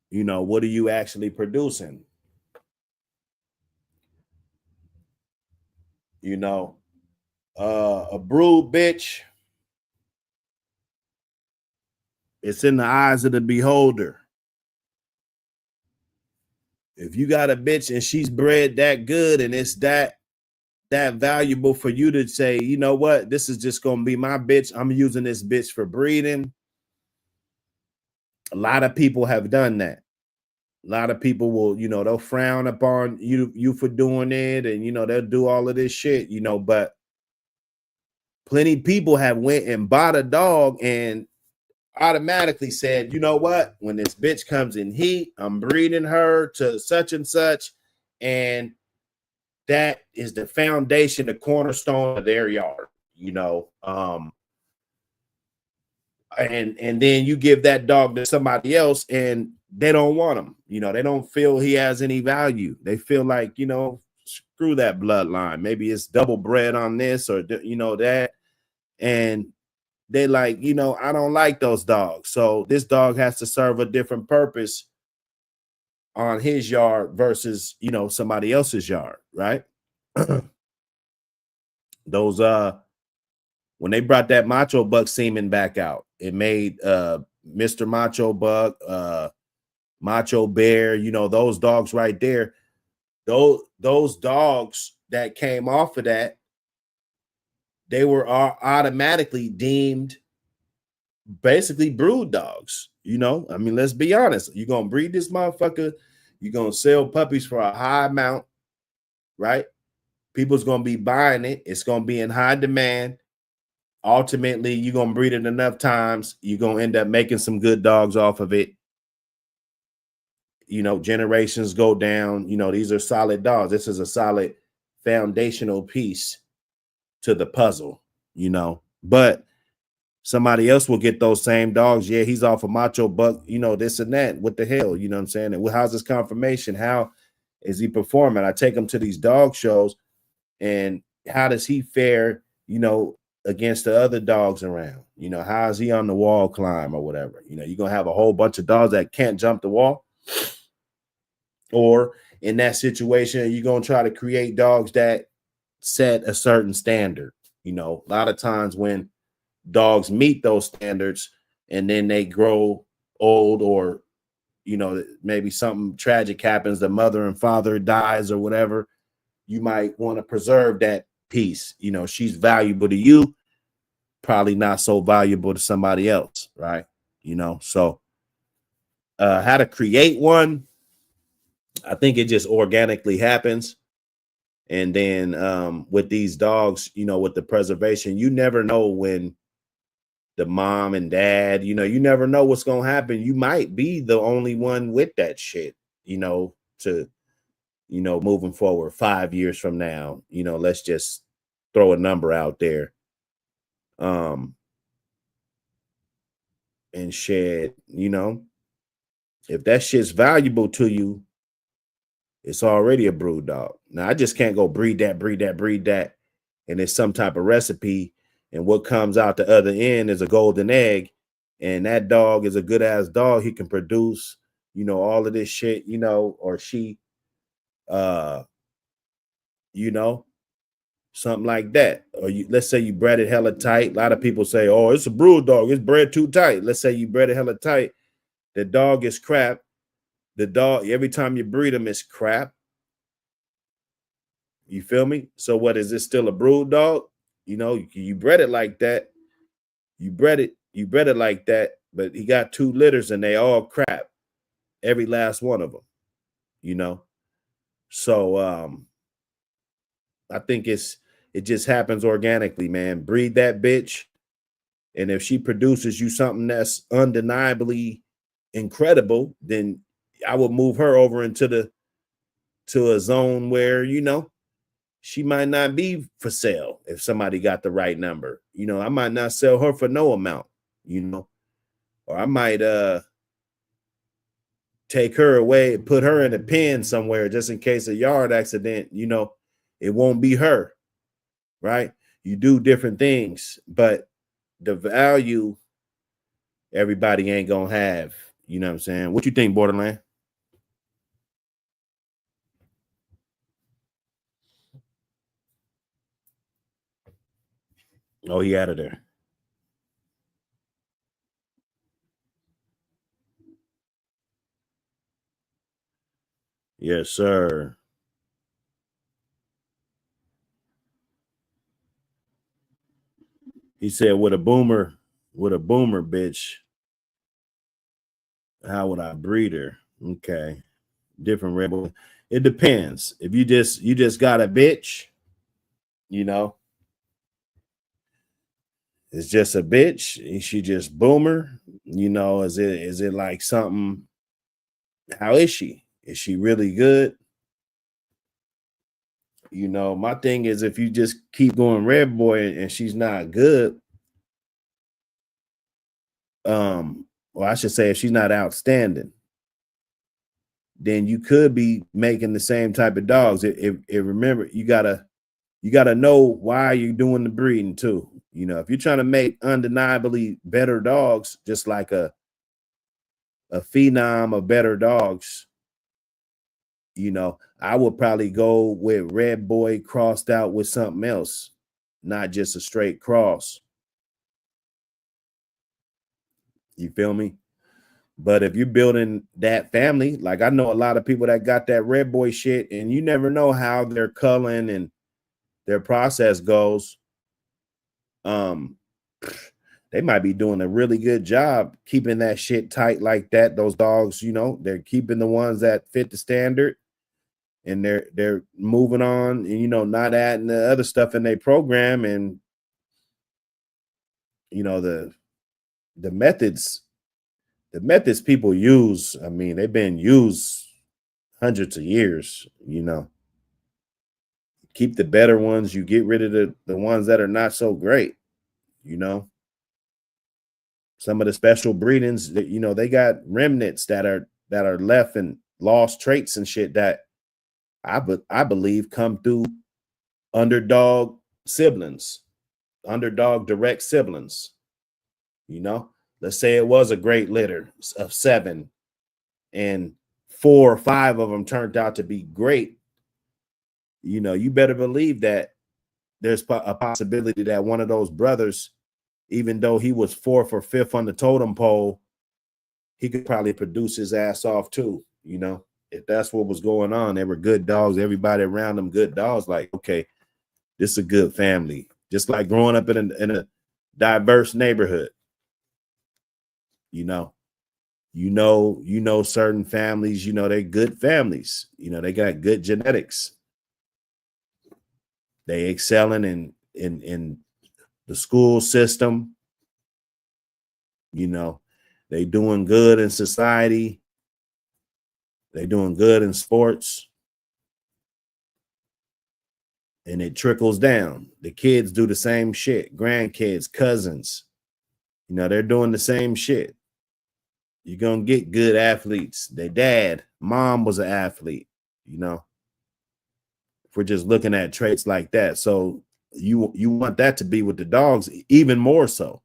you know, what are you actually producing? You know, a brood bitch, it's in the eyes of the beholder. If you got a bitch and she's bred that good and it's that valuable for you to say, you know what, this is just gonna be my bitch. I'm using this bitch for breeding. A lot of people have done that. A lot of people will, you know, they'll frown upon you for doing it, and you know, they'll do all of this shit, you know, but plenty of people have went and bought a dog and automatically said, you know what, when this bitch comes in heat, I'm breeding her to such and such, and that is the foundation, the cornerstone of their yard, you know. And then you give that dog to somebody else and they don't want him, you know, they don't feel he has any value. They feel like, you know, screw that bloodline. Maybe it's double bred on this or, you know, that. And they like, you know, I don't like those dogs. So this dog has to serve a different purpose on his yard versus, you know, somebody else's yard, right? Those when they brought that Macho Buck semen back out, it made Mr. Macho Buck, Macho Bear, you know, those dogs right there. Those dogs that came off of that, they were automatically deemed basically brood dogs. You know, I mean, let's be honest. You're gonna breed this motherfucker, you're gonna sell puppies for a high amount, right? People's gonna be buying it, it's gonna be in high demand. Ultimately, you're gonna breed it enough times, you're gonna end up making some good dogs off of it. You know, generations go down. You know, these are solid dogs. This is a solid foundational piece to the puzzle, you know. But somebody else will get those same dogs. Yeah, he's off a Macho Buck, you know, this and that. What the hell? You know what I'm saying? And how's this confirmation? How is he performing? I take him to these dog shows, and how does he fare, against the other dogs around? How is he on the wall climb or whatever? You're gonna have a whole bunch of dogs that can't jump the wall, or in that situation, you're gonna try to create dogs that set a certain standard. A lot of times when dogs meet those standards and then they grow old, or maybe something tragic happens, the mother and father dies or whatever, you might want to preserve that piece. She's valuable to you, probably not so valuable to somebody else, right? So how to create one, I think it just organically happens. And then with these dogs, with the preservation, you never know when the mom and dad, you never know what's going to happen. You might be the only one with that shit, to, moving forward 5 years from now, let's just throw a number out there. And shit, if that shit's valuable to you, it's already a brood dog. Now, I just can't go breed that, and it's some type of recipe, and what comes out the other end is a golden egg, and that dog is a good ass dog. He can produce, all of this shit, or she, something like that. Or let's say you bred it hella tight. A lot of people say, oh, it's a brood dog, it's bred too tight. Let's say you bred it hella tight. The dog is crap. The dog, every time you breed them, it's crap. You feel me? So what, is this still a brood dog? You bred it like that. You bred it like that, but he got 2 litters and they all crap. Every last one of them, So I think it just happens organically, man. Breed that bitch. And if she produces you something that's undeniably incredible, then I would move her over to a zone where, she might not be for sale if somebody got the right number. I might not sell her for no amount, or I might take her away, put her in a pen somewhere just in case a yard accident, it won't be her, right? You do different things, but the value everybody ain't gonna have. You know what I'm saying? What you think, Borderland? Oh, he out of there. Yes, sir. He said, with a boomer, bitch, how would I breed her? Okay. Different rebel. It depends. If you just got a bitch, it's just a bitch. She just boomer. Is it like something? How is she? Is she really good? My thing is, if you just keep going red boy and she's not good, well, I should say if she's not outstanding, then you could be making the same type of dogs. Remember, you gotta know why you're doing the breeding too. If you're trying to make undeniably better dogs, just like a phenom of better dogs, I would probably go with red boy crossed out with something else, not just a straight cross. You feel me? But if you're building that family, like I know a lot of people that got that red boy shit, and you never know how their culling and their process goes. They might be doing a really good job keeping that shit tight like that. Those dogs, they're keeping the ones that fit the standard, and they're moving on, and not adding the other stuff in their program. And the methods people use, I mean, they've been used hundreds of years. Keep the better ones, you get rid of the ones that are not so great. Some of the special breedings that they got remnants that are left and lost traits and shit that I believe come through underdog siblings, underdog direct siblings. You know, let's say it was a great litter of 7 and 4 or 5 of them turned out to be great. You know, you better believe that there's a possibility that one of those brothers, even though he was 4th or 5th on the totem pole, he could probably produce his ass off too. You know, if that's what was going on, they were good dogs. Everybody around them, good dogs. Like, okay, this is a good family. Just like growing up in a diverse neighborhood. You know, certain families, you know, they're good families. You know, they got good genetics. They excelling in the school system. You know, they doing good in society. They doing good in sports. And it trickles down. The kids do the same shit. Grandkids, cousins, you know, they're doing the same shit. You're gonna get good athletes. Their dad, mom was an athlete, you know. If we're just looking at traits like that. So you want that to be with the dogs, even more so.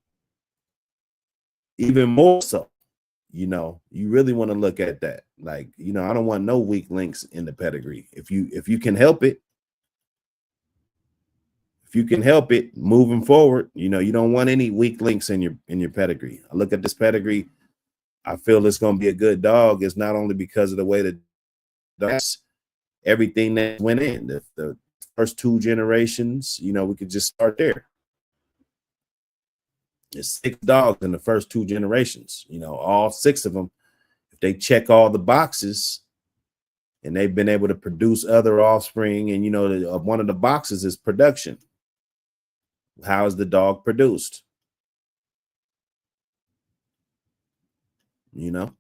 Even more so. You know, you really want to look at that. Like, you know, I don't want no weak links in the pedigree. If you can help it, moving forward, you know, you don't want any weak links in your pedigree. I look at this pedigree, I feel it's going to be a good dog. It's not only because of the way that that's everything that went in the first 2 generations. You know, we could just start there. There's 6 dogs in the first 2 generations. You know, all 6 of them, if they check all the boxes and they've been able to produce other offspring, and you know, one of the boxes is production. How is the dog produced? You know,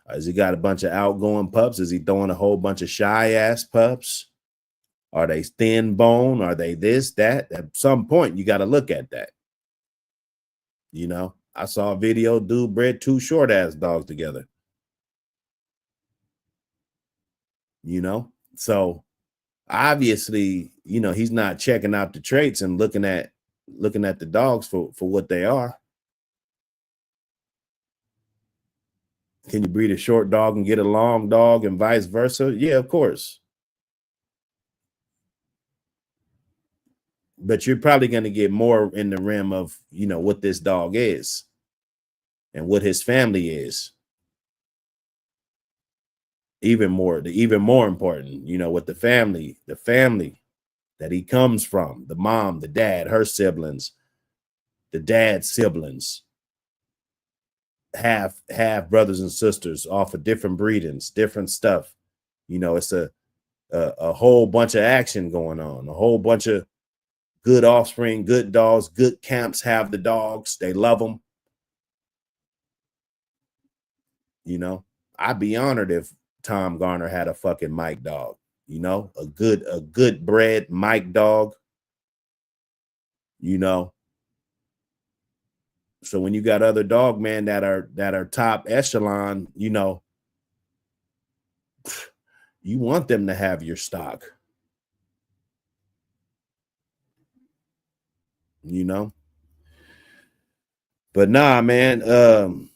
has he got a bunch of outgoing pups? Is he throwing a whole bunch of shy ass pups? Are they thin bone? Are they this, that? At some point, you got to look at that. You know, I saw a video, dude bred 2 short ass dogs together. You know, so obviously, you know, he's not checking out the traits and looking at the dogs for what they are. Can you breed a short dog and get a long dog and vice versa? Yeah, of course. But you're probably going to get more in the rim of, you know, what this dog is and what his family is. Even more important, you know, what the family that he comes from, the mom, the dad, her siblings, the dad's siblings, half brothers and sisters off of different breedings, different stuff. You know, it's a whole bunch of action going on, a whole bunch of good offspring, good dogs, good camps have the dogs. They love them. You know, I'd be honored if Tom Garner had a fucking Mike dog, you know, a good bred Mike dog, you know. So when you got other dog men that are top echelon, you know, you want them to have your stock, you know. But nah, man,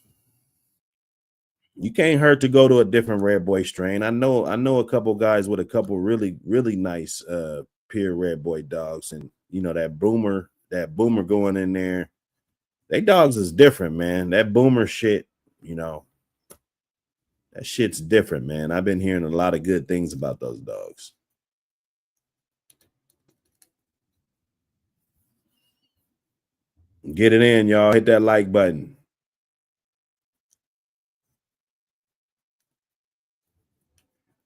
you can't hurt to go to a different red boy strain. I know a couple guys with a couple really nice pure red boy dogs, and you know that boomer going in there. They dogs is different, man. That boomer shit, you know, that shit's different, man. I've been hearing a lot of good things about those dogs. Get it in, y'all. Hit that like button.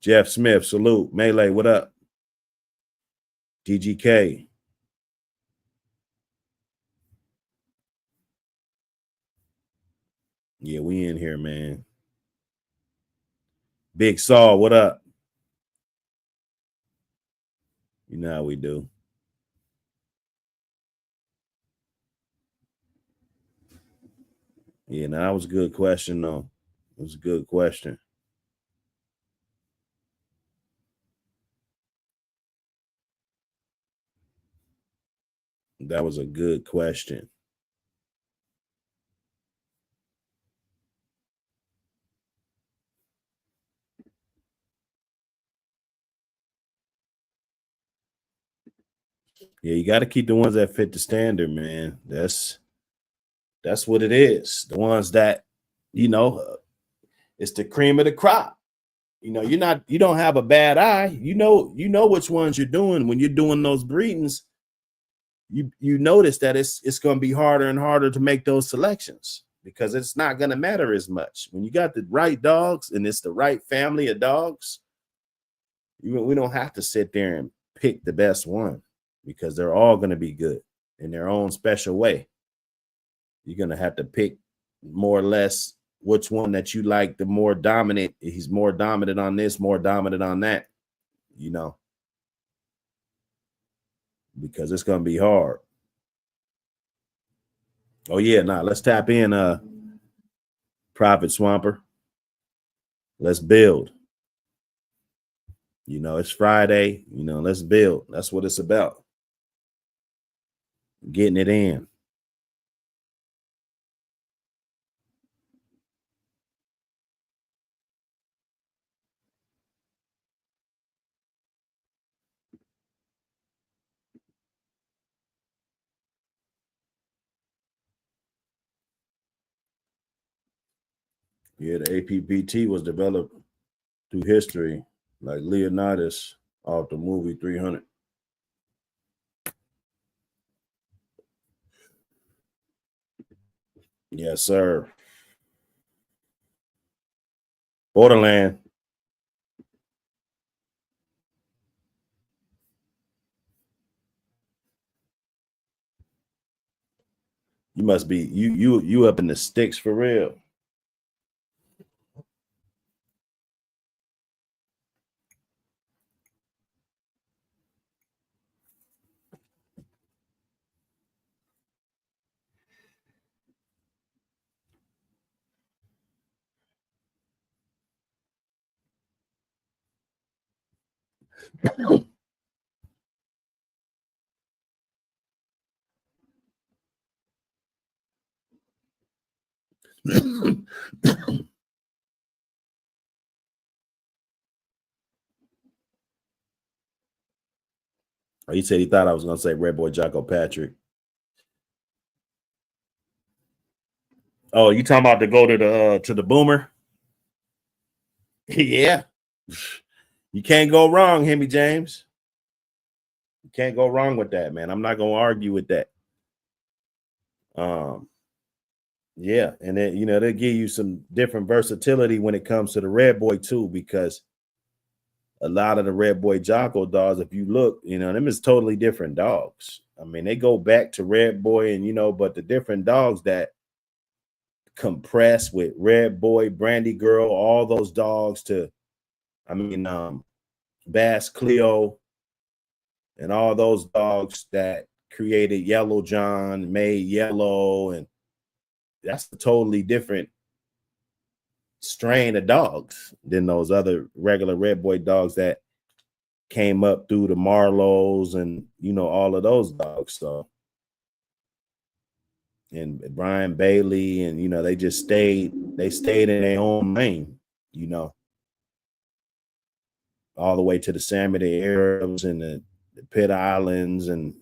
Jeff Smith, salute. Melee, what up? DGK. Yeah, we in here, man. Big Saul, what up? You know how we do. Yeah, no, that was a good question, though. It was a good question. That was a good question. Yeah, you got to keep the ones that fit the standard, man. That's what it is. The ones that, it's the cream of the crop. You don't have a bad eye. You know which ones you're doing when you're doing those breedings. You notice that it's going to be harder and harder to make those selections because it's not going to matter as much when you got the right dogs and it's the right family of dogs. We don't have to sit there and pick the best one because they're all going to be good in their own special way. You're going to have to pick more or less which one that you like the more dominant. He's more dominant on this, more dominant on that, because it's going to be hard. Oh, yeah. Let's tap in, Prophet Swamper. Let's build. It's Friday. Let's build. That's what it's about. Getting it in. Yeah, the Apbt was developed through history, like Leonidas off the movie 300. Yes, sir. Borderland. You must be you up in the sticks for real. He said he thought I was gonna say Red Boy Jocko Patrick. Oh, you talking about to go to the Boomer? Yeah. You can't go wrong, Hemi James. You can't go wrong with that, man. I'm not gonna argue with that. Yeah, and then they'll give you some different versatility when it comes to the Red Boy too, because a lot of the Red Boy Jocko dogs, if you look, them is totally different dogs. I mean, they go back to Red Boy and but the different dogs that compress with Red Boy, Brandy Girl, all those dogs to, Bass Cleo, and all those dogs that created Yellow John, made Yellow, and that's a totally different strain of dogs than those other regular Red Boy dogs that came up through the Marlows and all of those dogs. So, and Brian Bailey, and they just stayed in their own lane, all the way to the Sammy Arabs and the Pitt Islands, and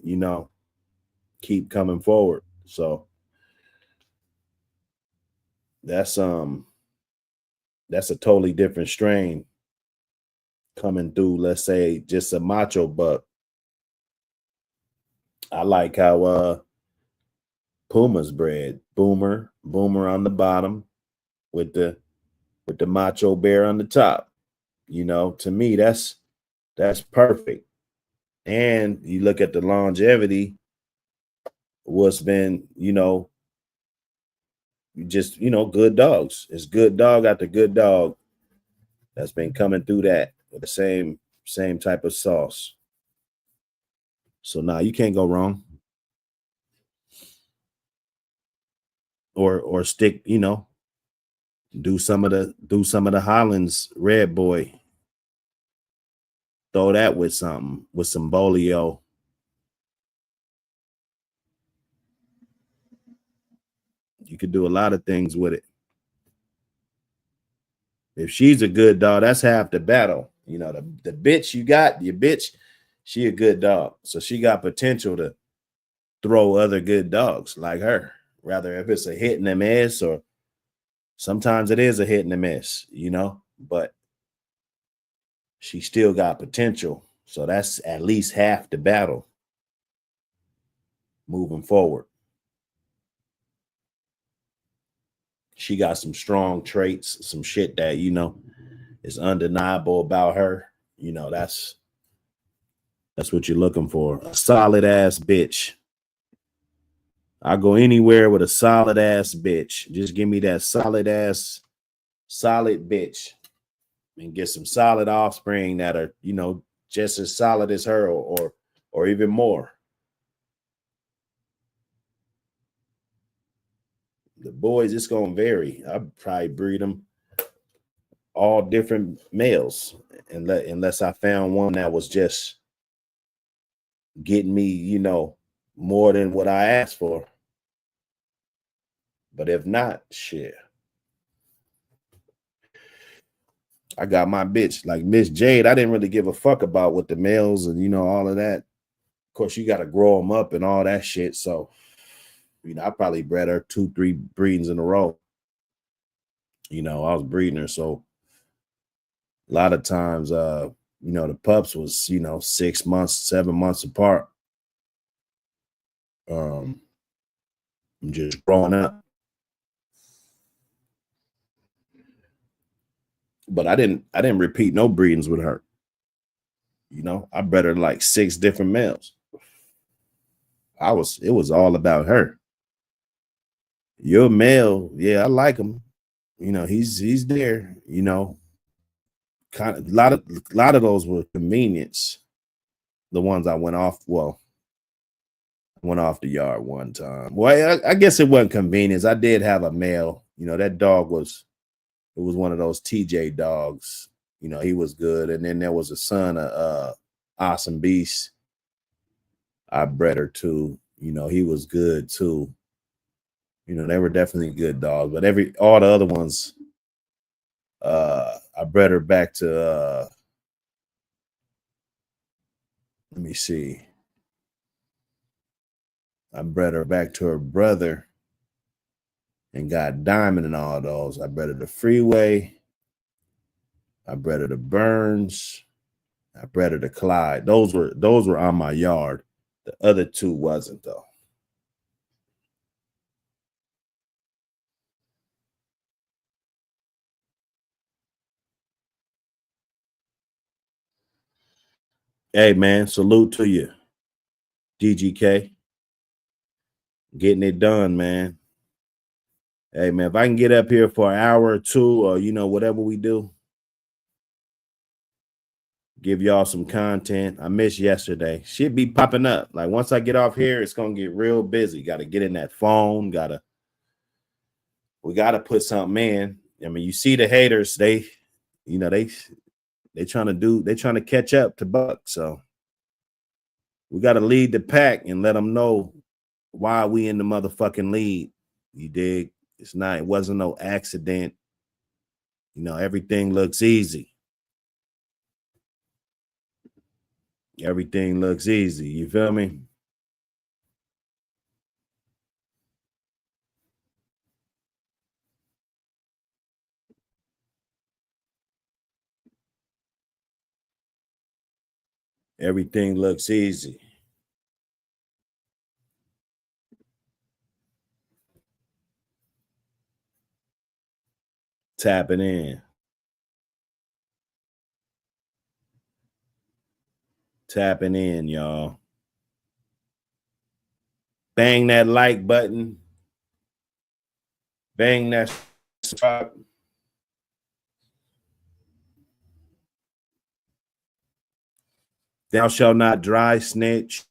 keep coming forward. So that's a totally different strain coming through, let's say, just a macho buck. I like how Puma's bred. Boomer on the bottom with the macho bear on the top. To me, that's perfect. And you look at the longevity, what's been, just good dogs. It's good dog after good dog that's been coming through that with the same type of sauce. So now you can't go wrong. Or stick, do some of the Hollands Red Boy. Throw that with some Bolio. You could do a lot of things with it. If she's a good dog, that's half the battle. You know, the bitch you got, your bitch, she a good dog. So she got potential to throw other good dogs like her. Rather if it's a hit and a miss, or sometimes it is a hit and a miss, you know, but she still got potential. So that's at least half the battle moving forward. She got some strong traits, some shit that, you know, is undeniable about her. You know, that's what you're looking for. A solid ass bitch. I go anywhere with a solid ass bitch. Just give me that solid bitch and get some solid offspring that are, you know, just as solid as her, or even more. The boys, it's gonna vary. I'd probably breed them all different males, unless I found one that was just getting me, you know, more than what I asked for. But if not, shit. I got my bitch, like Miss Jade. I didn't really give a fuck about what the males and, you know, all of that. Of course, you got to grow them up and all that shit. So, you know, I probably bred her 2-3 breedings in a row. You know, I was breeding her. So a lot of times, you know, the pups was, you know, 6 months, 7 months apart. Just growing up. But I didn't repeat no breedings with her. You know, I bred her like 6 different males. It was all about her. Your male, yeah, I like him. You know, he's there, you know. Kind of a lot of those were convenience. The ones I went off, went off the yard one time. Well, I guess it wasn't convenience. I did have a male. You know, that dog was one of those TJ dogs. You know, he was good. And then there was a son of Awesome Beast. I bred her too. You know, he was good too. You know, they were definitely good dogs. But all the other ones, I bred her back to let me see. I bred her back to her brother and got Diamond and all those. I bred her to Freeway. I bred her to Burns. I bred her to Clyde. Those were on my yard. The other 2 wasn't though. Hey man, salute to you, DGK. Getting it done, man. Hey man, if I can get up here for an hour or 2, or you know, whatever we do, give y'all some content. I missed yesterday. Shit be popping up. Like once I get off here, it's gonna get real busy. Got to get in that phone. We gotta put something in. I mean, you see the haters. They trying to catch up to Buck. So we got to lead the pack and let them know why we in the motherfucking lead. You dig? It wasn't no accident. You know, everything looks easy. Everything looks easy. You feel me? Everything looks easy. Tapping in. Tapping in, y'all. Bang that like button. Bang that subscribe. Thou shalt not dry snitch.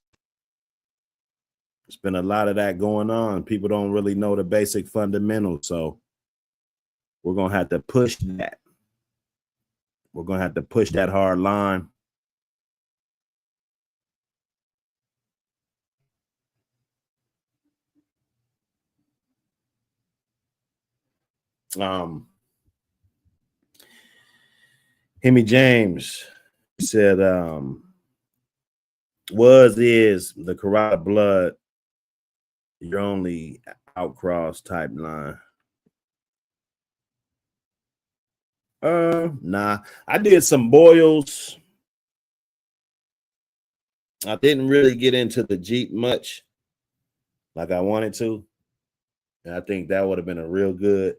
There's been a lot of that going on. People don't really know the basic fundamentals. So we're going to have to push that. We're going to have to push that hard line. Um, Hemi James said, was is the Karada blood your only outcross type line? Nah. I did some boils. I didn't really get into the Jeep much like I wanted to. And I think that would have been a real good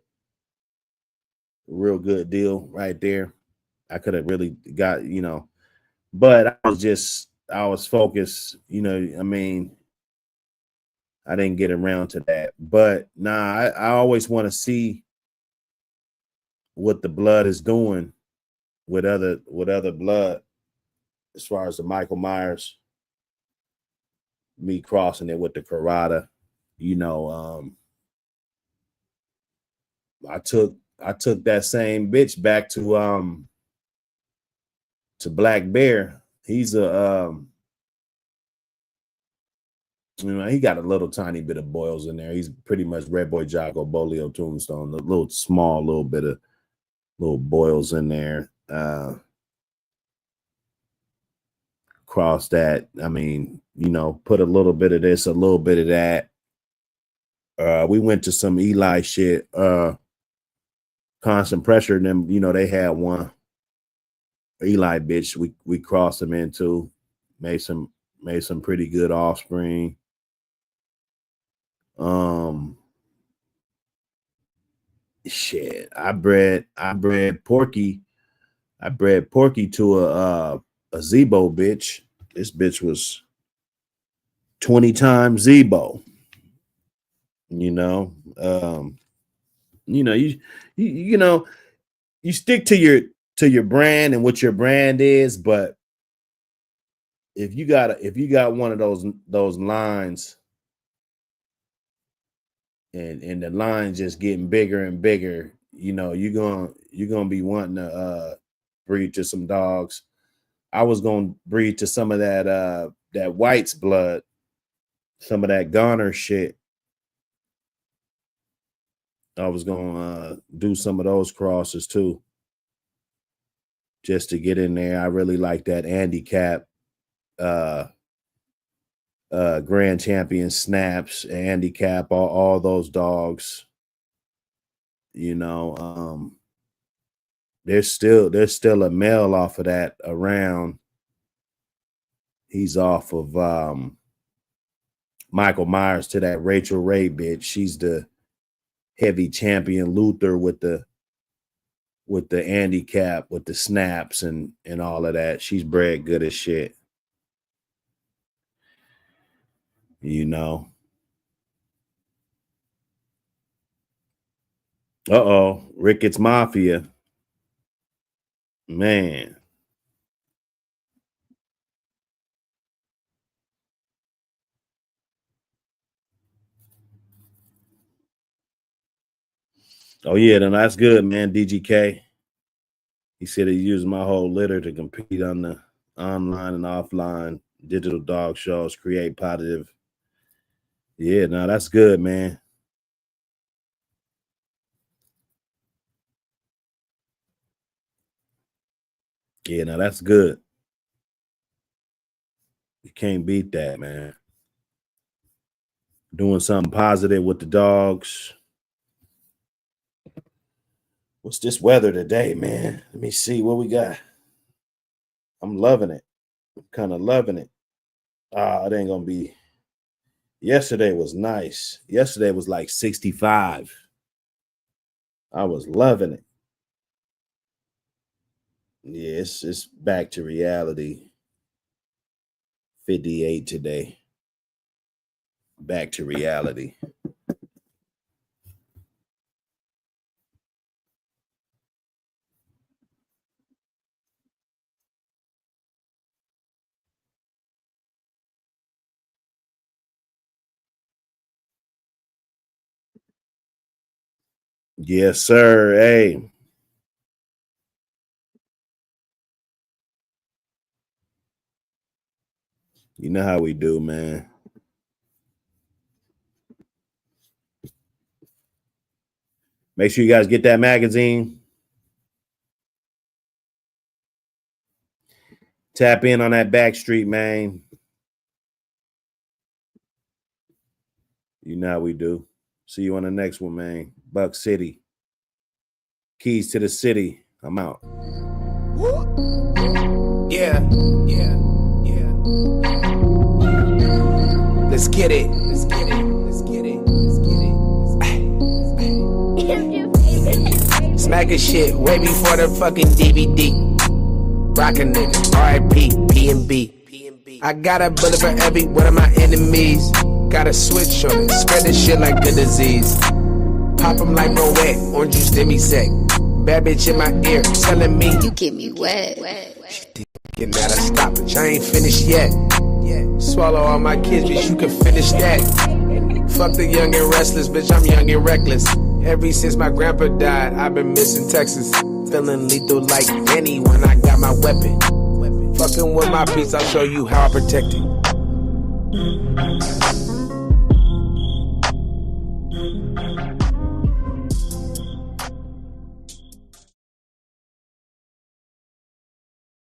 deal right there. I could have really got, but I was focused, I mean, I didn't get around to that. But nah, I always want to see what the blood is doing with other blood as far as the Michael Myers, me crossing it with the Karada, I took that same bitch back to Black Bear. He's he got a little tiny bit of boils in there. He's pretty much Red Boy Jocko, Bolio, Tombstone, a little small, little bit of little boils in there. Cross that. I mean, put a little bit of this, a little bit of that. We went to some Eli shit, constant pressure. And then, they had one Eli bitch. We crossed them into, made some pretty good offspring. Shit. I bred Porky. I bred Porky to a Zebo bitch. This bitch was 20 times Zebo. You stick to your brand and what your brand is, but if you got one of those lines and the lines just getting bigger and bigger, you're gonna be wanting to breed to some dogs. I was gonna breed to some of that White's blood, some of that Goner shit. I was gonna do some of those crosses too, just to get in there. I really like that handicap, grand champion snaps, handicap, all those dogs. There's still a male off of that around. He's off of Michael Myers to that Rachel Ray bitch. She's the heavy champion Luther with the handicap, with the snaps and all of that. She's bred good as shit. Ricketts Mafia. Man. Oh yeah, then that's good, man. DGK. He said he used my whole litter to compete on the online and offline digital dog shows, create positive. Yeah, no, that's good, man. Yeah, no, that's good. You can't beat that, man. Doing something positive with the dogs. What's this weather today, man? Let me see what we got. I'm loving it. I'm kind of loving it. It ain't gonna be. Yesterday was nice. Yesterday was like 65. I was loving it. Yeah, it's back to reality. 58 today. Back to reality. Yes, sir. Hey. You know how we do, man. Make sure you guys get that magazine. Tap in on that Backstreet, man. You know how we do. See you on the next one, man. Buck City. Keys to the city. I'm out. Yeah. Let's get it. Smacking shit way before the fucking DVD. Rockin' nigga, R.I.P. P&B. I got a bullet for every one of my enemies. Got a switch on it, spread this shit like a disease. Pop 'em like Moet, orange juice, demi sec. Bad bitch in my ear, telling me You get me wet. she getting out of stop, but I ain't finished yet. Swallow all my kids, bitch, you can finish that. Fuck the young and restless, bitch, I'm young and reckless. Ever since my grandpa died, I've been missing Texas. Feeling lethal like Danny when I got my weapon. Fucking with my piece, I'll show you how I protect it.